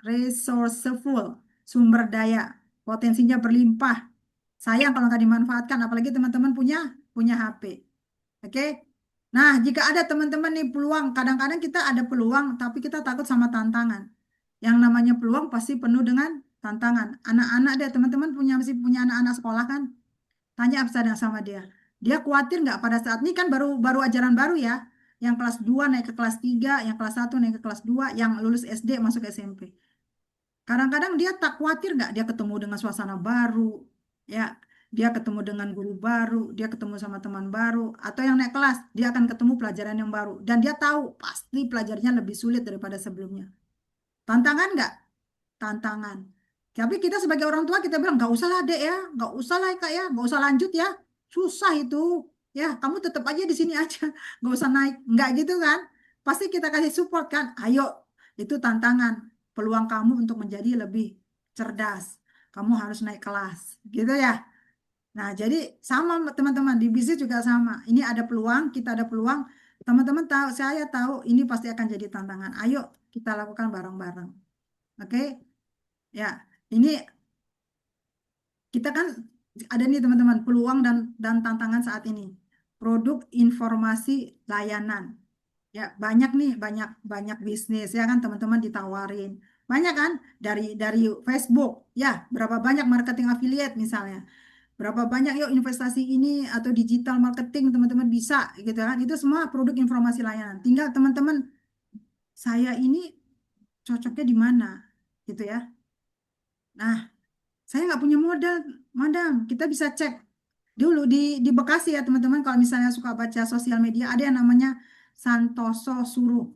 resourceful, sumber daya, potensinya berlimpah. Sayang kalau nggak dimanfaatkan, apalagi teman-teman punya punya HP. Oke? Nah, jika ada teman-teman nih peluang, kadang-kadang kita ada peluang, tapi kita takut sama tantangan. Yang namanya peluang pasti penuh dengan tantangan. Anak-anak deh, teman-teman punya masih punya anak-anak sekolah kan? Tanya apa sama dia. Dia khawatir nggak pada saat ini kan baru baru ajaran baru ya. Yang kelas 2 naik ke kelas 3, yang kelas 1 naik ke kelas 2, yang lulus SD masuk SMP. Kadang-kadang dia tak khawatir nggak dia ketemu dengan suasana baru, ya, dia ketemu dengan guru baru, dia ketemu sama teman baru, atau yang naik kelas, dia akan ketemu pelajaran yang baru, dan dia tahu pasti pelajarannya lebih sulit daripada sebelumnya. Tantangan nggak? Tantangan. Tapi kita sebagai orang tua kita bilang nggak usah lah dek ya, nggak usah lah kak ya, nggak usah lanjut ya, susah itu, ya kamu tetap aja di sini aja, nggak usah naik, nggak gitu kan? Pasti kita kasih support kan, ayo itu tantangan, peluang kamu untuk menjadi lebih cerdas, kamu harus naik kelas, gitu ya. Nah jadi sama teman-teman di bisnis juga sama, ini ada peluang, kita ada peluang, teman-teman tahu, saya tahu ini pasti akan jadi tantangan, ayo kita lakukan bareng-bareng, oke? Ya, ini kita kan ada nih teman-teman peluang dan tantangan saat ini. Produk informasi layanan. Ya, banyak nih, banyak banyak bisnis ya kan teman-teman ditawarin. Banyak kan dari Facebook. Ya, berapa banyak marketing affiliate misalnya. Berapa banyak yuk investasi ini atau digital marketing teman-teman bisa gitu kan. Itu semua produk informasi layanan. Tinggal teman-teman saya ini cocoknya di mana gitu ya. Nah, saya nggak punya modal, madam. Kita bisa cek dulu di Bekasi ya teman-teman. Kalau misalnya suka baca sosial media, ada yang namanya Santoso Suruh.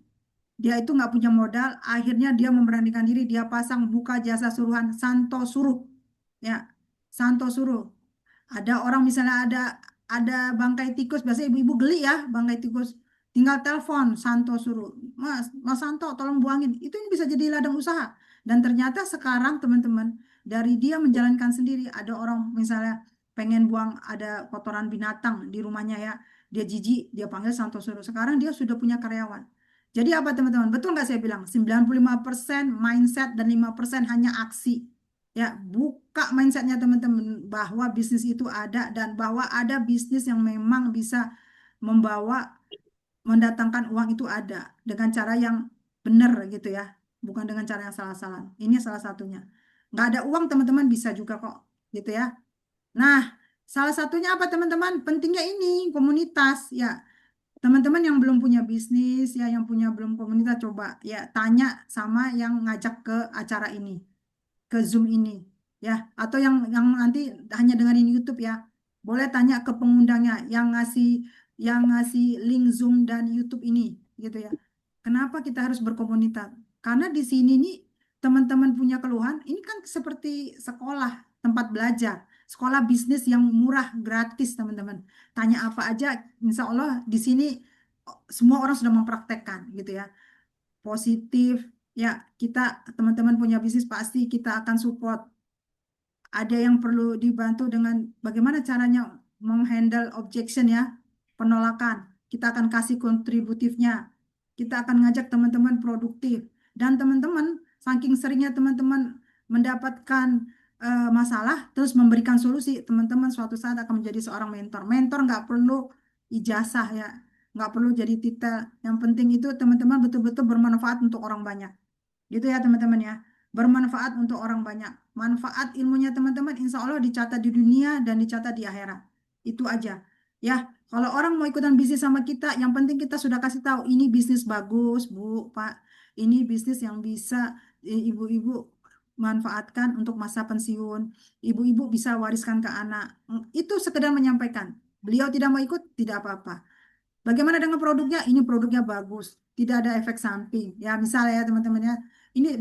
Dia itu nggak punya modal, akhirnya dia memberanikan diri, dia pasang buka jasa suruhan Santo Suruh. Ya, Santo Suruh. Ada orang misalnya ada bangkai tikus, biasanya ibu-ibu geli ya bangkai tikus. Tinggal telepon Santo suruh, Mas Santo tolong buangin. Itu ini bisa jadi ladang usaha. Dan ternyata sekarang teman-teman dari dia menjalankan sendiri, ada orang misalnya pengen buang ada kotoran binatang di rumahnya ya, dia jijik, dia panggil Santo suruh. Sekarang dia sudah punya karyawan. Jadi apa teman-teman? Betul nggak saya bilang? 95% mindset dan 5% hanya aksi. Ya, buka mindsetnya teman-teman bahwa bisnis itu ada dan bahwa ada bisnis yang memang bisa membawa mendatangkan uang itu ada dengan cara yang benar gitu ya. bukan dengan cara yang salah-salah. Ini salah satunya. Nggak ada uang teman-teman bisa juga kok, gitu ya. Nah, salah satunya apa teman-teman? Pentingnya ini komunitas ya. Teman-teman yang belum punya bisnis ya, yang punya belum komunitas coba ya tanya sama yang ngajak ke acara ini, ke Zoom ini ya, atau yang nanti hanya dengerin YouTube ya. Boleh tanya ke pengundangnya yang ngasih link Zoom dan YouTube ini gitu ya. Kenapa kita harus berkomunitas? Karena di sini nih teman-teman punya keluhan, ini kan seperti sekolah, tempat belajar, sekolah bisnis yang murah, gratis teman-teman. Tanya apa aja, insya Allah di sini semua orang sudah mempraktekkan gitu ya. Positif, ya kita teman-teman punya bisnis pasti kita akan support. Ada yang perlu dibantu dengan bagaimana caranya menghandle objection ya, penolakan. Kita akan kasih kontributifnya. Kita akan ngajak teman-teman produktif. Dan teman-teman, saking seringnya teman-teman mendapatkan masalah, terus memberikan solusi, teman-teman suatu saat akan menjadi seorang mentor. Mentor nggak perlu ijazah ya, nggak perlu jadi titel. Yang penting itu teman-teman betul-betul bermanfaat untuk orang banyak. Gitu ya teman-teman ya. Bermanfaat untuk orang banyak. Manfaat ilmunya teman-teman insya Allah dicatat di dunia dan dicatat di akhirat. Itu aja. Ya, kalau orang mau ikutan bisnis sama kita, yang penting kita sudah kasih tahu ini bisnis bagus, Bu, Pak. Ini bisnis yang bisa ibu-ibu manfaatkan untuk masa pensiun. Ibu-ibu bisa wariskan ke anak. Itu sekedar menyampaikan. Beliau tidak mau ikut, tidak apa-apa. Bagaimana dengan produknya? Ini produknya bagus, tidak ada efek samping. Ya, misalnya ya teman-teman ya, ini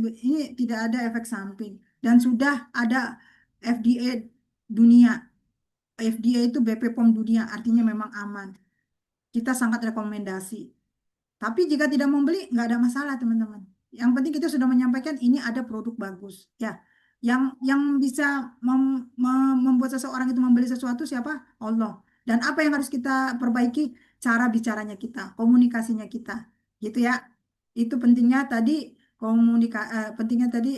tidak ada efek samping dan sudah ada FDA dunia. FDA itu BP POM dunia, artinya memang aman. Kita sangat rekomendasi. Tapi jika tidak membeli, nggak ada masalah teman-teman. Yang penting kita sudah menyampaikan ini ada produk bagus. Ya, yang bisa membuat seseorang itu membeli sesuatu siapa? Allah. Dan apa yang harus kita perbaiki? Cara bicaranya kita, komunikasinya kita, gitu ya. Itu pentingnya tadi pentingnya tadi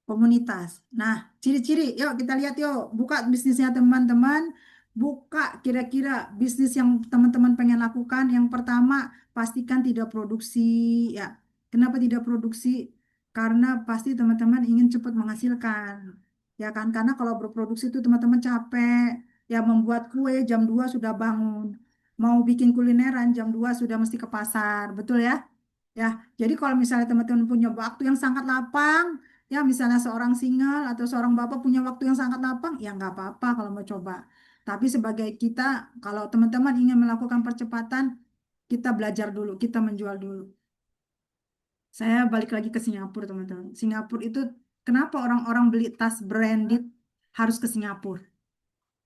komunitas. Nah, ciri-ciri, yuk kita lihat yuk, buka bisnisnya teman-teman, buka kira-kira bisnis yang teman-teman pengen lakukan. Yang pertama, pastikan tidak produksi, ya. Kenapa tidak produksi? Karena pasti teman-teman ingin cepat menghasilkan, ya kan? Karena kalau berproduksi itu teman-teman capek, ya membuat kue jam 2 sudah bangun, mau bikin kulineran jam 2 sudah mesti ke pasar, betul ya? Ya, jadi kalau misalnya teman-teman punya waktu yang sangat lapang, ya misalnya seorang single atau seorang bapak punya waktu yang sangat lapang, ya nggak apa-apa kalau mau coba. Tapi sebagai kita, kalau teman-teman ingin melakukan percepatan, kita belajar dulu, kita menjual dulu. Saya balik lagi ke Singapura, teman-teman. Singapura itu kenapa orang-orang beli tas branded harus ke Singapura?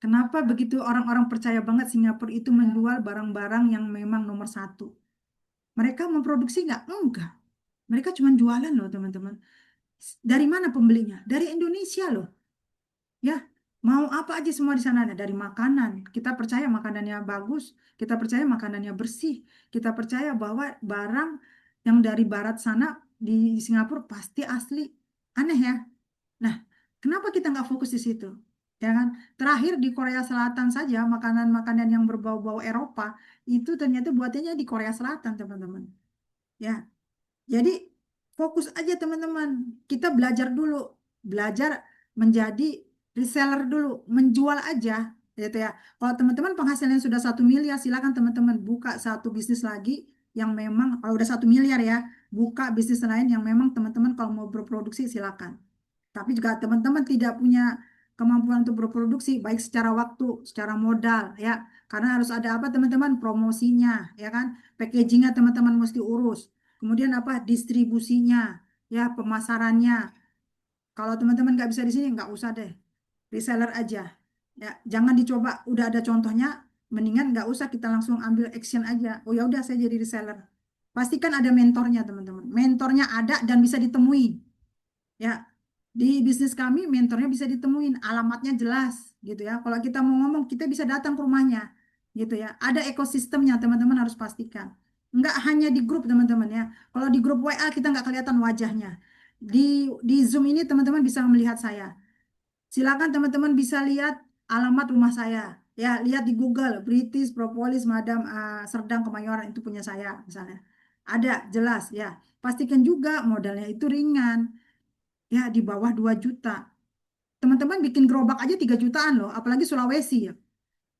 Kenapa begitu orang-orang percaya banget Singapura itu menjual barang-barang yang memang nomor satu? Mereka memproduksi nggak? Enggak. Mereka cuma jualan loh, teman-teman. Dari mana pembelinya? Dari Indonesia loh. Ya, mau apa aja semua di sana ada. Dari makanan. Kita percaya makanannya bagus. Kita percaya makanannya bersih. Kita percaya bahwa barang yang dari barat sana di Singapura pasti asli. Aneh ya. Nah, kenapa kita nggak fokus di situ? Ya kan? Terakhir di Korea Selatan saja makanan-makanan yang berbau-bau Eropa itu ternyata buatannya di Korea Selatan, teman-teman. Ya, jadi fokus aja teman-teman. Kita belajar dulu, belajar menjadi reseller dulu, menjual aja, gitu ya. Kalau teman-teman penghasilannya sudah 1 miliar, silakan teman-teman buka satu bisnis lagi yang memang kalau udah 1 miliar ya, buka bisnis lain yang memang teman-teman kalau mau berproduksi silakan. Tapi juga teman-teman tidak punya kemampuan untuk berproduksi, baik secara waktu, secara modal, ya. Karena harus ada apa teman-teman? Promosinya, ya kan? Packagingnya teman-teman mesti urus. Kemudian apa? Distribusinya, ya, pemasarannya. Kalau teman-teman nggak bisa di sini, nggak usah deh. Reseller aja. Ya, jangan dicoba. Udah ada contohnya, mendingan nggak usah kita langsung ambil action aja. Oh ya udah saya jadi reseller. Pastikan ada mentornya teman-teman. Mentornya ada dan bisa ditemui. Ya, di bisnis kami mentornya bisa ditemuin, alamatnya jelas gitu ya. Kalau kita mau ngomong, kita bisa datang ke rumahnya gitu ya. Ada ekosistemnya teman-teman harus pastikan. Nggak hanya di grup teman-teman ya. Kalau di grup WA kita nggak kelihatan wajahnya. Di Zoom ini teman-teman bisa melihat saya. Silakan teman-teman bisa lihat alamat rumah saya. Ya, lihat di Google, British Propolis Madam Serdang Kemayoran itu punya saya misalnya. Ada, jelas ya. Pastikan juga modalnya itu ringan, ya di bawah 2 juta. Teman-teman bikin gerobak aja 3 jutaan loh, apalagi Sulawesi ya.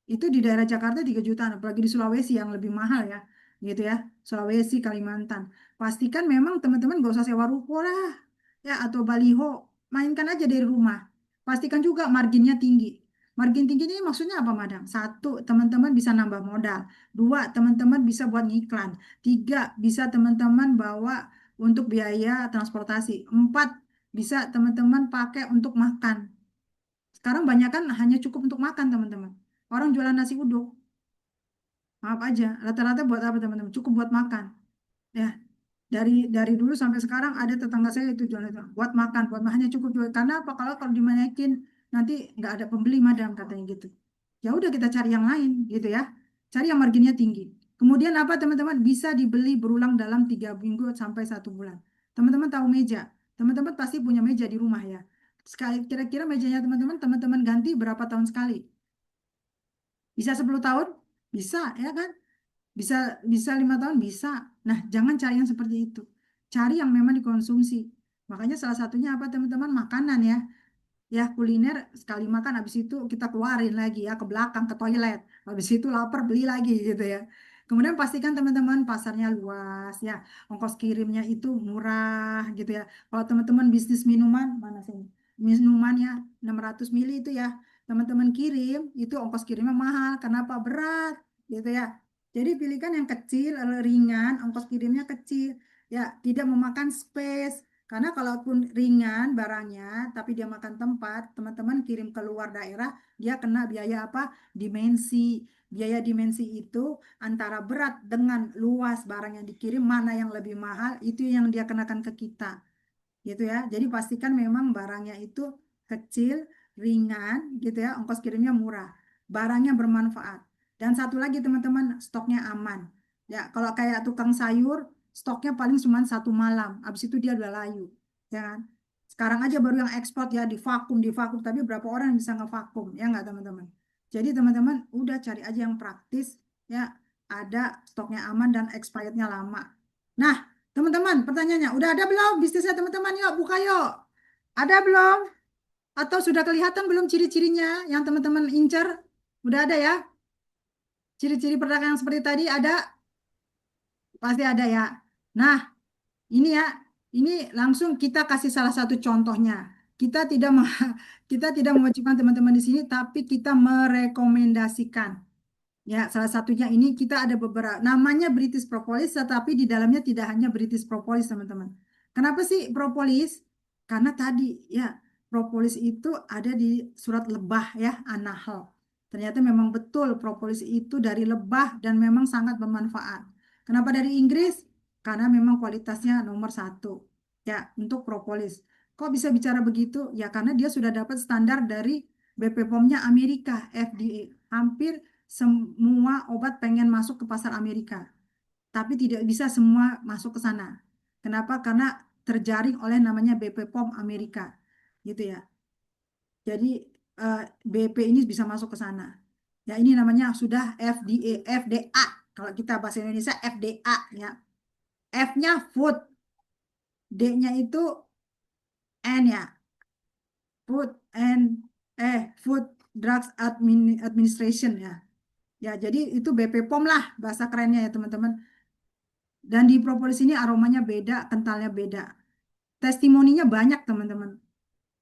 Itu di daerah Jakarta 3 jutaan, apalagi di Sulawesi yang lebih mahal ya, gitu ya. Sulawesi, Kalimantan. Pastikan memang teman-teman gak usah sewa ruko lah, ya atau baliho, mainkan aja dari rumah. Pastikan juga marginnya tinggi. Margin tinggi ini maksudnya apa, Madam? Satu, teman-teman bisa nambah modal. Dua, teman-teman bisa buat ngiklan. Tiga, bisa teman-teman bawa untuk biaya transportasi. Empat, bisa teman-teman pakai untuk makan. Sekarang banyak kan hanya cukup untuk makan, teman-teman. Orang jualan nasi uduk, maaf aja, rata-rata buat apa, teman-teman? Cukup buat makan. Ya, dari dulu sampai sekarang ada tetangga saya itu jualan itu buat makannya cukup jual. Karena apa? Kalau dimanakin nanti nggak ada pembeli, Madam, katanya gitu. Ya udah, kita cari yang lain gitu ya. Cari yang marginnya tinggi. Kemudian apa, teman-teman? Bisa dibeli berulang dalam 3 minggu sampai 1 bulan. Teman-teman tahu meja. Teman-teman pasti punya meja di rumah ya. Sekali kira-kira mejanya teman-teman ganti berapa tahun sekali? Bisa 10 tahun? Bisa, ya kan? Bisa bisa 5 tahun? Bisa. Nah, jangan cari yang seperti itu. Cari yang memang dikonsumsi. Makanya salah satunya apa, teman-teman? Makanan ya. Ya, kuliner sekali makan, habis itu kita keluarin lagi ya ke belakang, ke toilet. Habis itu lapar, beli lagi gitu ya. Kemudian pastikan teman-teman pasarnya luas ya. Ongkos kirimnya itu murah gitu ya. Kalau teman-teman bisnis minuman, mana sih? Minuman ya 600 mili itu ya. Teman-teman kirim, itu ongkos kirimnya mahal. Kenapa? Berat gitu ya. Jadi pilihkan yang kecil, ringan, ongkos kirimnya kecil. Ya, tidak memakan space. Karena kalaupun ringan barangnya, tapi dia makan tempat, teman-teman kirim ke luar daerah, dia kena biaya apa? Dimensi. Biaya dimensi itu antara berat dengan luas barang yang dikirim, mana yang lebih mahal, itu yang dia kenakan ke kita. Gitu ya. Jadi pastikan memang barangnya itu kecil, ringan, gitu ya, ongkos kirimnya murah. Barangnya bermanfaat. Dan satu lagi, teman-teman, stoknya aman. Ya, kalau kayak tukang sayur, stoknya paling cuma 1 malam. Habis itu dia udah layu. Ya kan? Sekarang aja baru yang ekspor ya di vakum. Tapi berapa orang yang bisa ngevakum? Ya nggak, teman-teman? Jadi teman-teman udah cari aja yang praktis. Ya, ada stoknya aman dan expirednya lama. Nah, teman-teman, pertanyaannya, udah ada belum bisnisnya, teman-teman? Yuk, buka yuk. Ada belum? Atau sudah kelihatan belum ciri-cirinya yang teman-teman incer? Udah ada ya? Ciri-ciri perdagangan seperti tadi ada? Pasti ada ya. Nah, ini ya, ini langsung kita kasih salah satu contohnya. Kita tidak kita tidak mewajibkan teman-teman di sini, tapi kita merekomendasikan. Ya, salah satunya ini kita ada beberapa namanya British Propolis, tetapi di dalamnya tidak hanya British Propolis, teman-teman. Kenapa sih propolis? Karena tadi ya, propolis itu ada di surat lebah ya, An-Nahl. Ternyata memang betul propolis itu dari lebah dan memang sangat bermanfaat. Kenapa dari Inggris? Karena memang kualitasnya nomor 1 ya untuk propolis. Kok bisa bicara begitu? Ya karena dia sudah dapat standar dari BPOM-nya Amerika, FDA. Hampir semua obat pengen masuk ke pasar Amerika, tapi tidak bisa semua masuk ke sana. Kenapa? Karena terjaring oleh namanya BPOM Amerika, gitu ya. Jadi BP ini bisa masuk ke sana. Ya ini namanya sudah FDA, FDA. Kalau kita bahasa Indonesia FDA ya. F-nya food, D-nya itu N ya, food and Food Drugs Administration ya. Ya, jadi itu BPOM lah bahasa kerennya ya, teman-teman. Dan di propolis ini aromanya beda, kentalnya beda. Testimoninya banyak, teman-teman.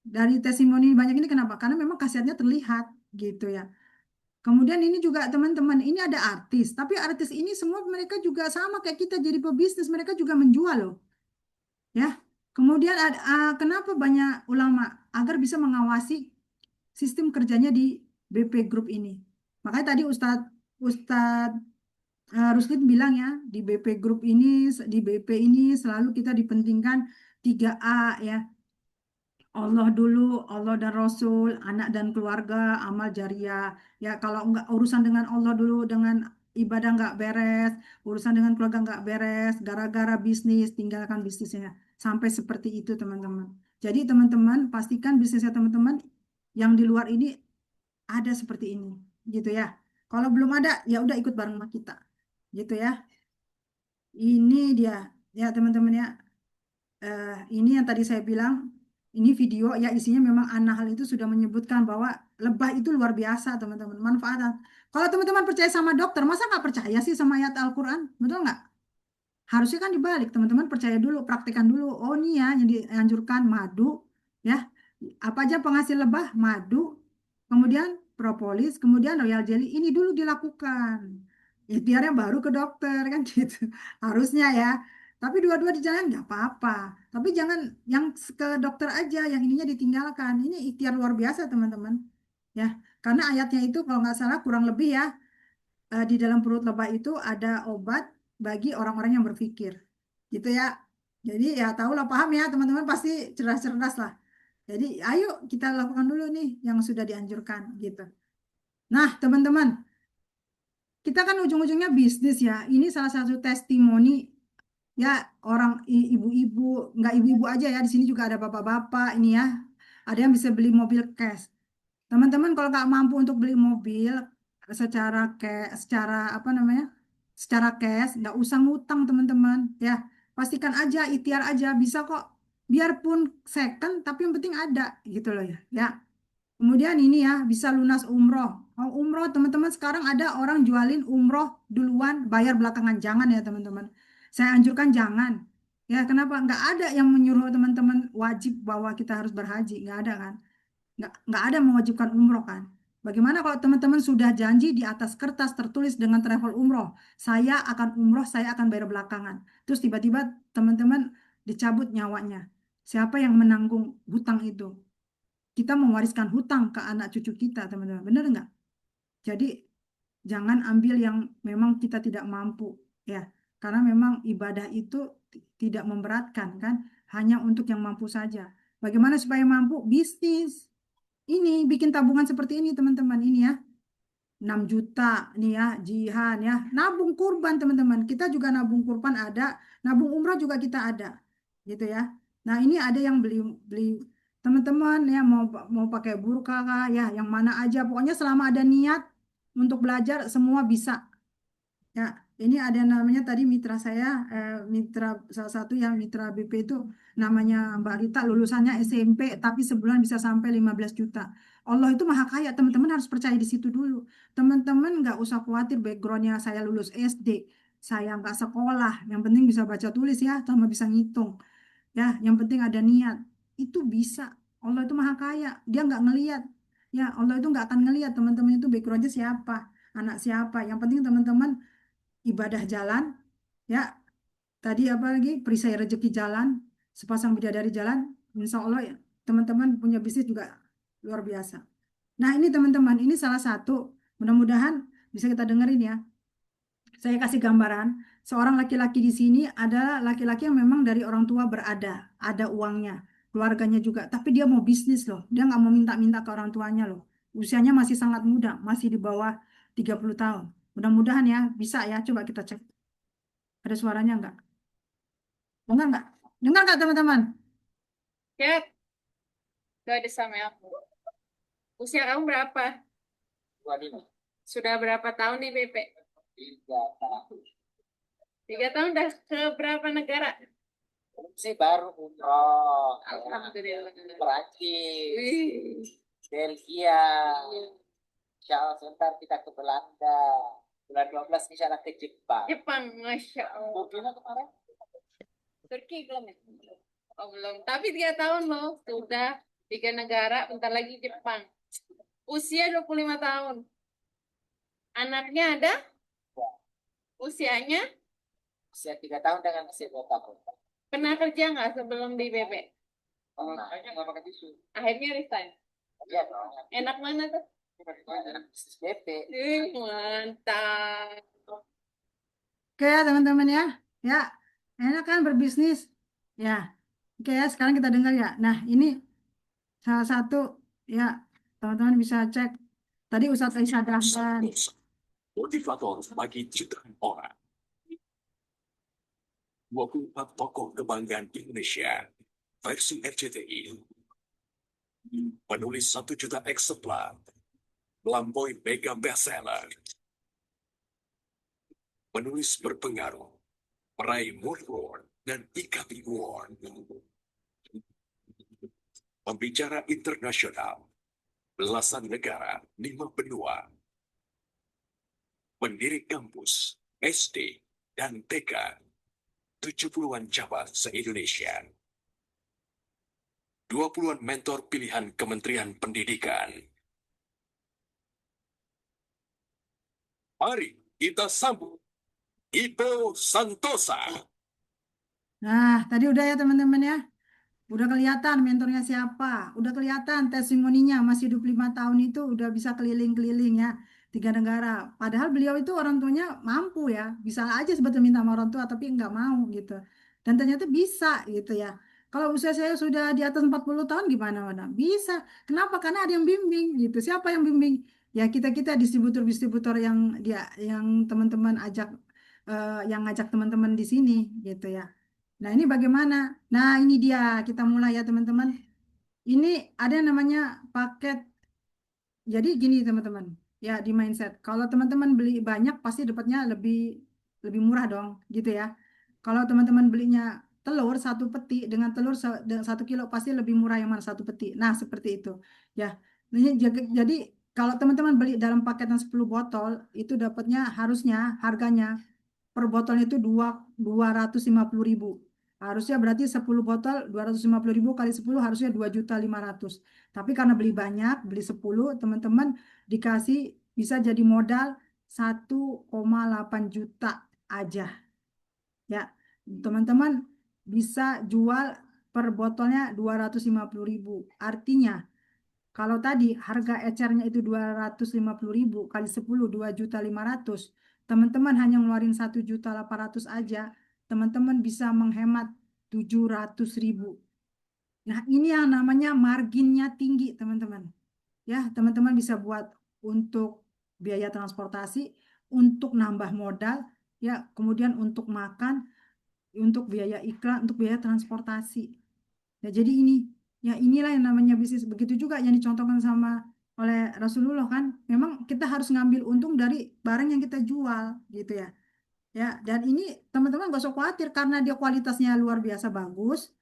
Dari testimoni banyak ini kenapa? Karena memang khasiatnya terlihat gitu ya. Kemudian ini juga, teman-teman, ini ada artis, tapi artis ini semua mereka juga sama kayak kita jadi pebisnis, mereka juga menjual loh. Ya. Kemudian kenapa banyak ulama agar bisa mengawasi sistem kerjanya di BP Group ini. Makanya tadi Ustadz Rusdin bilang ya, di BP Group ini, di BP ini selalu kita dipentingkan 3A ya. Allah dulu, Allah dan Rasul, anak dan keluarga, amal jariah. Ya kalau enggak urusan dengan Allah dulu, dengan ibadah nggak beres, urusan dengan keluarga nggak beres, gara-gara bisnis, tinggalkan bisnisnya. Sampai seperti itu, teman-teman. Jadi teman-teman, pastikan bisnisnya teman-teman yang di luar ini ada seperti ini, gitu ya. Kalau belum ada, ya udah ikut bareng sama kita, gitu ya. Ini dia, ya teman-teman ya. Ini yang tadi saya bilang, ini video ya isinya memang An-Nahl itu sudah menyebutkan bahwa lebah itu luar biasa teman-teman, manfaatan. Kalau teman-teman percaya sama dokter, masa nggak percaya sih sama ayat Al-Quran? Betul nggak? Harusnya kan dibalik, teman-teman percaya dulu, praktekkan dulu. Oh nih ya, yang dianjurkan madu, ya. Apa aja penghasil lebah? Madu, kemudian propolis, kemudian royal jelly. Ini dulu dilakukan. Ikhtiarnya baru ke dokter kan gitu. Harusnya ya. Tapi dua-dua dijalan nggak apa-apa. Tapi jangan yang ke dokter aja, yang ininya ditinggalkan. Ini ikhtiar luar biasa teman-teman. Ya, karena ayatnya itu kalau nggak salah kurang lebih ya di dalam perut lebah itu ada obat bagi orang-orang yang berpikir. Gitu ya. Jadi ya tahulah paham ya teman-teman pasti cerdas-cerdas lah. Jadi ayo kita lakukan dulu nih yang sudah dianjurkan gitu. Nah, teman-teman, kita kan ujung-ujungnya bisnis ya. Ini salah satu testimoni ya orang ibu-ibu, nggak ibu-ibu aja ya. Di sini juga ada bapak-bapak ini ya. Ada yang bisa beli mobil cash. Teman-teman kalau nggak mampu untuk beli mobil secara secara apa namanya? Secara cash, nggak usah ngutang teman-teman. Ya, pastikan aja, ikhtiar aja bisa kok. Biarpun second, tapi yang penting ada gitu loh ya. Ya, kemudian ini ya bisa lunas umroh. Oh, umroh teman-teman sekarang ada orang jualin umroh duluan, bayar belakangan. Jangan ya teman-teman. Saya anjurkan jangan. Ya kenapa? Nggak ada yang menyuruh teman-teman wajib bahwa kita harus berhaji. Nggak ada kan? Nggak ada mewajibkan umroh kan. Bagaimana kalau teman-teman sudah janji di atas kertas tertulis dengan travel umroh, saya akan umroh, saya akan bayar belakangan. Terus tiba-tiba teman-teman dicabut nyawanya. Siapa yang menanggung hutang itu? Kita mewariskan hutang ke anak cucu kita, teman-teman. Benar nggak? Jadi jangan ambil yang memang kita tidak mampu, ya. Karena memang ibadah itu tidak memberatkan kan, hanya untuk yang mampu saja. Bagaimana supaya mampu? Bisnis. Ini bikin tabungan seperti ini teman-teman ini ya. 6 juta nih ya jihan ya. Nabung kurban teman-teman. Kita juga nabung kurban ada, nabung umrah juga kita ada. Gitu ya. Nah, ini ada yang beli beli teman-teman ya mau pakai burka kah, ya yang mana aja pokoknya selama ada niat untuk belajar semua bisa. Ya, ini ada yang namanya tadi mitra saya, mitra salah satu yang mitra BP itu namanya Mbak Rita, lulusannya SMP, tapi sebulan bisa sampai 15 juta. Allah itu maha kaya, teman-teman harus percaya di situ dulu. Teman-teman nggak usah khawatir backgroundnya saya lulus SD, saya nggak sekolah, yang penting bisa baca tulis ya, sama bisa ngitung. Ya, yang penting ada niat. Itu bisa. Allah itu maha kaya, dia nggak ngelihat. Ya, Allah itu nggak akan ngelihat teman-teman itu backgroundnya siapa, anak siapa. Yang penting teman-teman ibadah jalan, ya tadi apa lagi perisai rezeki jalan, sepasang bidadari jalan, insya Allah ya teman-teman punya bisnis juga luar biasa. Nah ini teman-teman ini salah satu, mudah-mudahan bisa kita dengerin ya. Saya kasih gambaran, seorang laki-laki di sini adalah laki-laki yang memang dari orang tua ada uangnya, keluarganya juga, tapi dia mau bisnis loh, dia nggak mau minta-minta ke orang tuanya loh. Usianya masih sangat muda, masih di bawah 30 tahun. Mudah-mudahan ya bisa ya, coba kita cek. Ada suaranya nggak? Dengar nggak? Dengar nggak teman-teman? Cep, gak ada sama aku. Usia kamu berapa? 25. Sudah berapa tahun di BP? 3 tahun. 3 tahun udah ke berapa negara? Sih baru umroh. Alhamdulillah. Perancis, Wih. Belgia. Insya Allah sebentar kita ke Belanda. Bulan 12 insya Allah ke Jepang. Jepang, Masya Allah. Burkina kemarin? Turki belum ya? Oh, belum. Tapi 3 tahun loh. Sudah 3 negara, bentar lagi Jepang. Usia 25 tahun. Anaknya ada? Usianya? Usia 3 tahun dengan usia 2 tahun. Pernah kerja nggak sebelum di BP? Akhirnya nggak pakai tisu. Akhirnya resign. Iya dong. Enak mana tuh? Enak bisnis BP. Mantap. Oke ya teman-teman ya. Ya, enak kan berbisnis? Ya. Oke ya, sekarang kita dengar ya. Nah, ini salah satu ya, teman-teman bisa cek. Tadi Ustadz Aisyah Dahlan. Motivator bagi jutaan orang. 24 tokoh kebanggaan Indonesia versi RCTI. Penulis 1 juta eksemplar. Melampaui mega bestseller. Penulis berpengaruh. meraih Mood Award dan IKAPI Award. Pembicara internasional, belasan negara, 5 benua. Pendiri kampus, SD, dan TK, 70-an cabang se-Indonesia. 20-an mentor pilihan Kementerian Pendidikan. Mari kita sambut Ipo Santosa. Nah, tadi udah ya teman-teman ya. Udah kelihatan mentornya siapa. Udah kelihatan testimoninya masih 25 tahun itu udah bisa keliling-keliling ya. 3 negara. Padahal beliau itu orang tuanya mampu ya. Bisa aja sebetulnya minta sama orang tua tapi nggak mau gitu. Dan ternyata bisa gitu ya. Kalau usia saya sudah di atas 40 tahun gimana mana? Bisa. Kenapa? Karena ada yang bimbing gitu. Siapa yang bimbing? Ya kita-kita distributor-distributor yang teman-teman ajak yang ngajak teman-teman di sini gitu ya. Nah, ini bagaimana? Nah, ini dia. Kita mulai ya, teman-teman. Ini ada yang namanya paket. Jadi gini, teman-teman. Ya, di mindset. Kalau teman-teman beli banyak, pasti dapatnya lebih lebih murah dong, gitu ya. Kalau teman-teman belinya telur 1 peti dengan telur 1 kilo pasti lebih murah yang mana 1 peti. Nah, seperti itu. Ya, jadi kalau teman-teman beli dalam paketan 10 botol, itu dapatnya harusnya harganya per botolnya itu 250.000. Harusnya berarti 10 botol 250.000 kali 10 harusnya 2.500.000. Tapi karena beli banyak, beli 10, teman-teman dikasih bisa jadi modal 1,8 juta aja. Ya, teman-teman bisa jual per botolnya 250.000. Artinya kalau tadi harga ecernya itu 250.000 kali 10 2.500.000, teman-teman hanya ngeluarin 1.800.000 aja, teman-teman bisa menghemat 700.000. Nah, ini yang namanya marginnya tinggi, teman-teman. Ya, teman-teman bisa buat untuk biaya transportasi, untuk nambah modal, ya, kemudian untuk makan, untuk biaya iklan, untuk biaya transportasi. Ya, jadi ya inilah yang namanya bisnis. Begitu juga yang dicontohkan sama oleh Rasulullah kan. Memang kita harus ngambil untung dari barang yang kita jual gitu ya. Ya, dan ini teman-teman gak usah khawatir karena dia kualitasnya luar biasa bagus.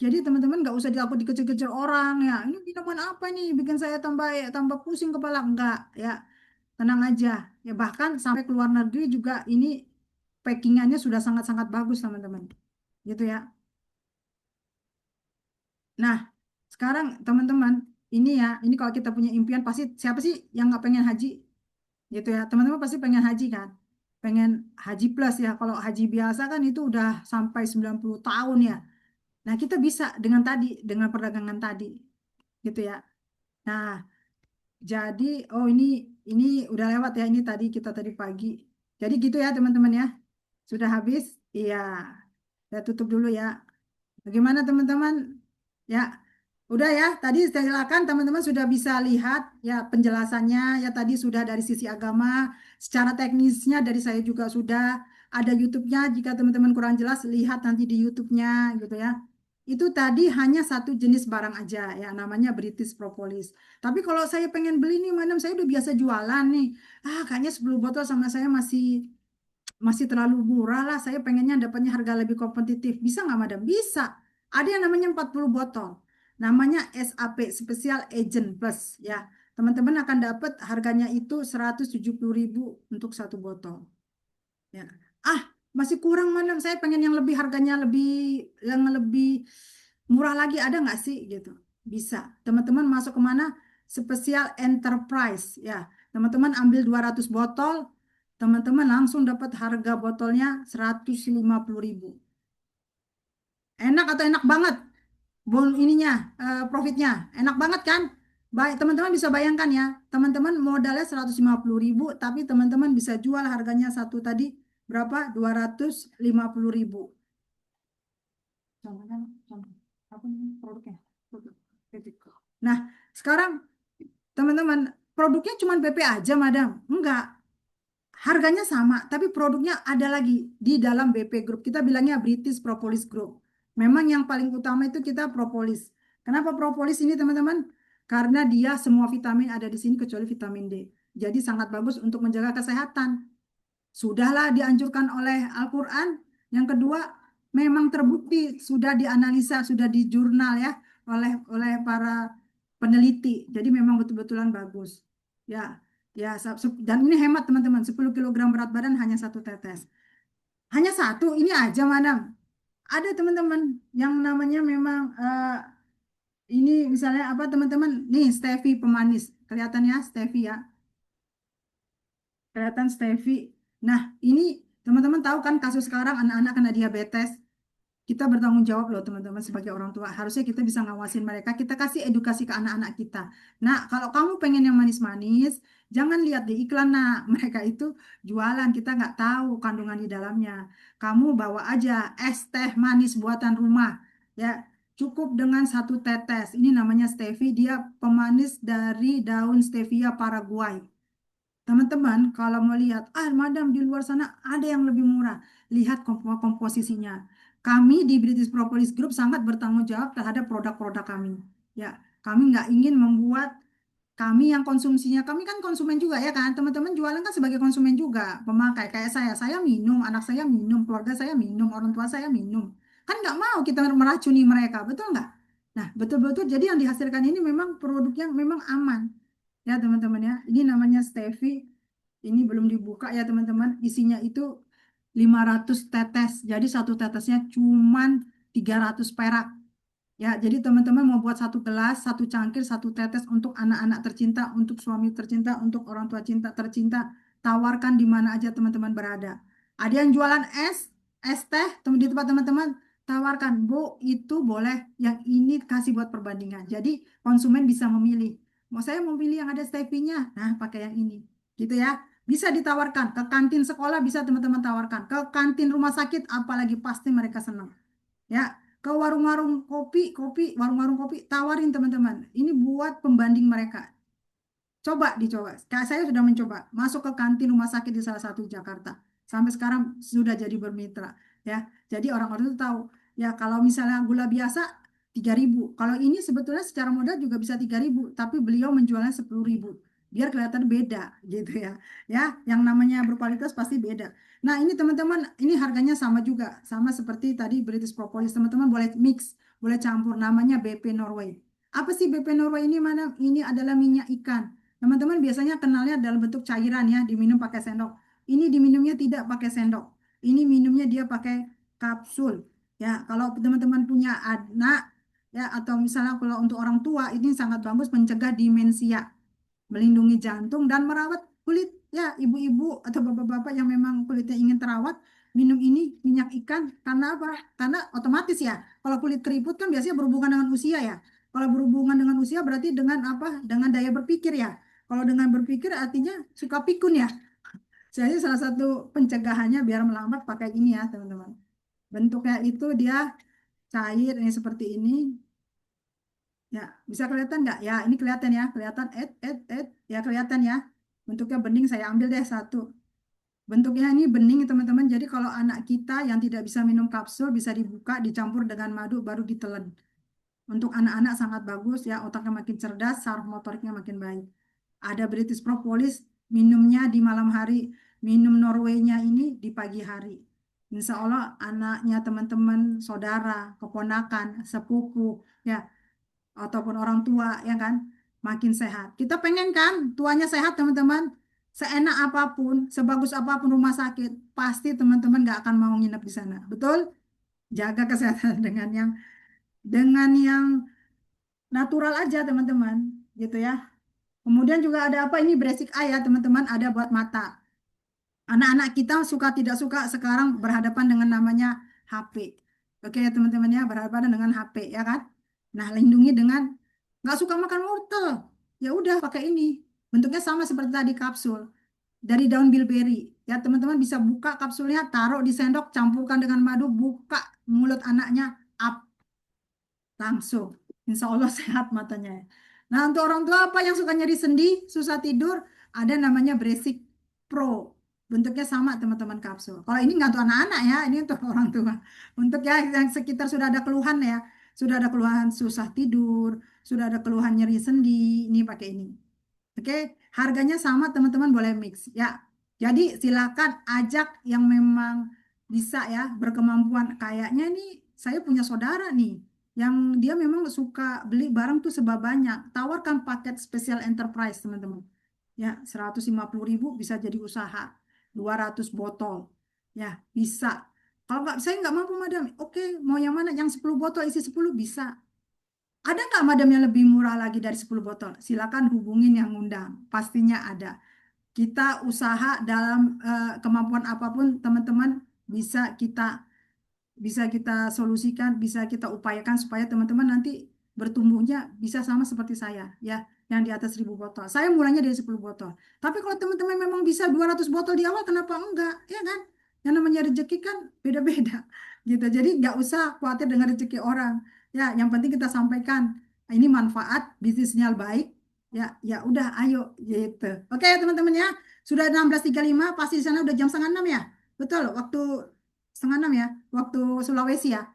Jadi teman-teman gak usah takut dikejar-kejar orang ya. Ini minuman apa nih bikin saya tambah pusing kepala enggak ya. Tenang aja. Ya bahkan sampai ke luar negeri juga ini packingannya sudah sangat-sangat bagus teman-teman. Gitu ya. Nah, sekarang teman-teman, ini kalau kita punya impian pasti siapa sih yang nggak pengen haji, gitu ya? Teman-teman pasti pengen haji kan? Pengen haji plus ya. Kalau haji biasa kan itu udah sampai 90 tahun ya. Nah, kita bisa dengan perdagangan tadi, gitu ya. Nah, jadi ini udah lewat ya ini tadi pagi. Jadi gitu ya teman-teman ya. Sudah habis? Iya. Saya tutup dulu ya. Bagaimana teman-teman? Ya, udah ya. Tadi silakan teman-teman sudah bisa lihat ya penjelasannya ya tadi sudah dari sisi agama, secara teknisnya dari saya juga sudah ada YouTube-nya. Jika teman-teman kurang jelas lihat nanti di YouTube-nya gitu ya. Itu tadi hanya satu jenis barang aja ya namanya British Propolis. Tapi kalau saya pengen beli nih, madam saya udah biasa jualan nih. Kayaknya 10 botol sama saya masih terlalu murah lah. Saya pengennya dapatnya harga lebih kompetitif. Bisa nggak, madam? Bisa. Ada yang namanya 40 botol. Namanya SAP, Special Agent Plus. Ya, teman-teman akan dapat harganya itu 170.000 untuk 1 botol. Ya. Masih kurang, madam. Saya pengen yang lebih harganya yang lebih murah lagi. Ada nggak sih? Gitu. Bisa. Teman-teman masuk kemana? Special Enterprise. Ya, teman-teman ambil 200 botol. Teman-teman langsung dapat harga botolnya 150.000. Enak atau enak banget? Profitnya. Enak banget kan? Baik, teman-teman bisa bayangkan ya. Teman-teman modalnya 150.000, tapi teman-teman bisa jual harganya satu tadi berapa? 250.000. Contohnya, apa nih produknya? Nah, sekarang teman-teman, produknya cuma BP aja, madam? Enggak. Harganya sama, tapi produknya ada lagi di dalam BP Group. Kita bilangnya British Propolis Group. Memang yang paling utama itu kita propolis. Kenapa propolis ini teman-teman? Karena dia semua vitamin ada di sini kecuali vitamin D. Jadi sangat bagus untuk menjaga kesehatan. Sudahlah dianjurkan oleh Al-Quran Yang kedua, memang terbukti sudah dianalisa, sudah di jurnal ya oleh para peneliti. Jadi memang betul-betulan bagus. Ya, ya dan ini hemat teman-teman. 10 kg berat badan hanya 1 tetes. Hanya satu, ini aja madam. Ada teman-teman yang namanya memang ini misalnya apa teman-teman? Nih stevia pemanis. Kelihatan ya stevia ya. Kelihatan stevia. Nah, ini teman-teman tahu kan kasus sekarang anak-anak kena diabetes. Kita bertanggung jawab loh teman-teman sebagai orang tua. Harusnya kita bisa ngawasin mereka. Kita kasih edukasi ke anak-anak kita. Nah, kalau kamu pengen yang manis-manis, jangan lihat di iklan. Nah, mereka itu jualan. Kita nggak tahu kandungan di dalamnya. Kamu bawa aja es teh manis buatan rumah. Ya, cukup dengan 1 tetes. Ini namanya stevia. Dia pemanis dari daun stevia Paraguay. Teman-teman, kalau mau lihat, madam di luar sana ada yang lebih murah. Lihat komposisinya. Kami di British Propolis Group sangat bertanggung jawab terhadap produk-produk kami. Ya, kami nggak ingin membuat kami yang konsumsinya, kami kan konsumen juga ya kan, teman-teman jualan kan sebagai konsumen juga, pemakai kayak saya minum, anak saya minum, keluarga saya minum, orang tua saya minum. Kan nggak mau kita meracuni mereka, betul nggak? Nah, betul-betul jadi yang dihasilkan ini memang produk yang memang aman. Ya teman-teman ya, ini namanya stevia. Ini belum dibuka ya teman-teman. Isinya itu 500 tetes. Jadi 1 tetesnya cuman 300 perak. Ya, jadi teman-teman mau buat 1 gelas, 1 cangkir, 1 tetes untuk anak-anak tercinta, untuk suami tercinta, untuk orang tua cinta tercinta. Tawarkan di mana aja teman-teman berada. Ada yang jualan es teh di tempat teman-teman. Tawarkan, Bu, itu boleh. Yang ini kasih buat perbandingan. Jadi konsumen bisa memilih. Saya mau pilih yang ada stevia-nya. Nah, pakai yang ini. Gitu ya. Bisa ditawarkan. Ke kantin sekolah bisa teman-teman tawarkan. Ke kantin rumah sakit, apalagi pasti mereka senang. Ya, ke warung-warung warung-warung kopi, tawarin teman-teman. Ini buat pembanding mereka. Coba dicoba. Saya sudah mencoba masuk ke kantin rumah sakit di salah satu Jakarta. Sampai sekarang sudah jadi bermitra. Ya, jadi orang-orang itu tahu. Ya, kalau misalnya gula biasa 3.000. Kalau ini sebetulnya secara modal juga bisa 3.000, tapi beliau menjualnya 10.000. Biar kelihatan beda gitu ya. Ya, yang namanya berkualitas pasti beda. Nah, ini teman-teman, ini harganya sama juga, sama seperti tadi British Propolis. Teman-teman boleh mix, boleh campur. Namanya BP Norway. Apa sih BP Norway ini? Mana? Ini adalah minyak ikan. Teman-teman biasanya kenalnya dalam bentuk cairan ya, diminum pakai sendok. Ini diminumnya tidak pakai sendok. Ini minumnya dia pakai kapsul. Ya, kalau teman-teman punya anak ya atau misalnya kalau untuk orang tua ini sangat bagus mencegah demensia, melindungi jantung dan merawat kulit ya ibu-ibu atau bapak-bapak yang memang kulitnya ingin terawat. Minum ini minyak ikan karena apa? Karena otomatis ya. Kalau kulit keriput kan biasanya berhubungan dengan usia ya. Kalau berhubungan dengan usia berarti dengan apa? Dengan daya berpikir ya. Kalau dengan berpikir artinya suka pikun ya. Jadi salah satu pencegahannya biar melambat pakai ini ya teman-teman. Bentuknya itu dia cair ini seperti ini. Ya, bisa kelihatan nggak? Ya, ini kelihatan ya, kelihatan ya kelihatan ya. Bentuknya bening, saya ambil deh satu. Bentuknya ini bening teman-teman. Jadi kalau anak kita yang tidak bisa minum kapsul bisa dibuka, dicampur dengan madu baru ditelan. Untuk anak-anak sangat bagus ya, otaknya makin cerdas, saraf motoriknya makin baik. Ada British Propolis, minumnya di malam hari, minum Norway-nya ini di pagi hari. Insya Allah anaknya teman-teman, saudara, keponakan, sepupu, ya ataupun orang tua ya kan makin sehat. Kita pengen kan tuanya sehat teman-teman. Seenak apapun, sebagus apapun rumah sakit, pasti teman-teman nggak akan mau nginep di sana. Betul? Jaga kesehatan dengan yang natural aja teman-teman, gitu ya. Kemudian juga ada apa ini basic eye ya teman-teman, ada buat mata. Anak-anak kita suka tidak suka sekarang berhadapan dengan namanya HP. Oke ya teman-teman ya, berhadapan dengan HP ya kan. Nah, lindungi dengan nggak suka makan wortel. Ya udah pakai ini. Bentuknya sama seperti tadi kapsul dari daun bilberry. Ya teman-teman bisa buka kapsulnya, taruh di sendok, campurkan dengan madu, buka mulut anaknya, up langsung. Insya Allah sehat matanya. Nah, untuk orang tua apa yang suka nyeri sendi, susah tidur, ada namanya Bresik Pro. Bentuknya sama teman-teman kapsul. Kalau ini nggak untuk anak-anak ya, ini untuk orang tua. Untuk ya yang sekitar sudah ada keluhan ya, sudah ada keluhan susah tidur, sudah ada keluhan nyeri sendi, ini pakai ini. Oke, harganya sama teman-teman boleh mix ya. Jadi silakan ajak yang memang bisa ya berkemampuan. Kayaknya nih saya punya saudara nih yang dia memang suka beli barang tuh sebab banyak. Tawarkan paket spesial enterprise teman-teman. Ya 150.000 bisa jadi usaha. 200 botol. Ya bisa. Kalau nggak saya nggak mampu madam. Oke mau yang mana? Yang 10 botol isi 10 bisa. Ada nggak madam yang lebih murah lagi dari 10 botol? Silakan hubungin yang ngundang. Pastinya ada. Kita usaha dalam kemampuan apapun teman-teman bisa kita solusikan, bisa kita upayakan supaya teman-teman nanti bertumbuhnya bisa sama seperti saya ya, yang di atas 1.000 botol. Saya mulainya dari 10 botol. Tapi kalau teman-teman memang bisa 200 botol di awal, kenapa enggak? Ya kan? Yang namanya rezeki kan beda-beda gitu. Jadi nggak usah khawatir dengan rezeki orang. Ya, yang penting kita sampaikan ini manfaat bisnisnya baik. Ya, ya udah ayo gitu. Oke, teman-teman ya. Sudah 16.35, pasti di sana udah jam setengah 6 ya. Betul, waktu setengah 6 ya, waktu Sulawesi ya.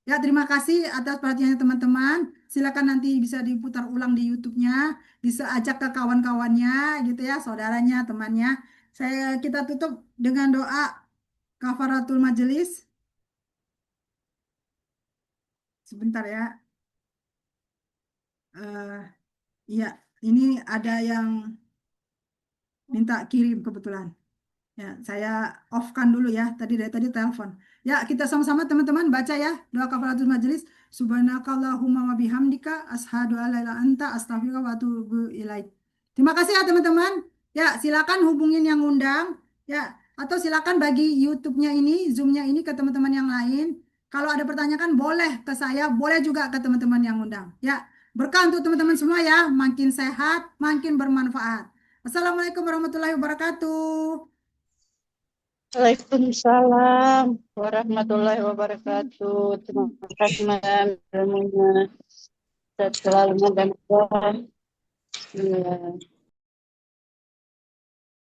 Ya, terima kasih atas perhatiannya teman-teman. Silakan nanti bisa diputar ulang di YouTube-nya, bisa ajak ke kawan-kawannya gitu ya, saudaranya, temannya. Kita tutup dengan doa kafaratul majelis. Sebentar ya. Iya, ini ada yang minta kirim kebetulan. Ya, saya off-kan dulu ya. Dari tadi telepon. Ya, kita sama-sama teman-teman baca ya doa kafaratul majelis. Subhanakallahumma wa bihamdika ashhadu an la ilaha illa anta astaghfiruka wa atubu ilaik. Terima kasih ya teman-teman. Ya, silakan hubungin yang undang ya, atau silakan bagi YouTube-nya ini, Zoom-nya ini ke teman-teman yang lain. Kalau ada pertanyaan boleh ke saya, boleh juga ke teman-teman yang undang. Ya, berkah untuk teman-teman semua ya, makin sehat, makin bermanfaat. Assalamualaikum warahmatullahi wabarakatuh. Waalaikumsalam warahmatullahi wabarakatuh. Terima kasih Madam ilmunya. Sehat selalu Madam. Ya.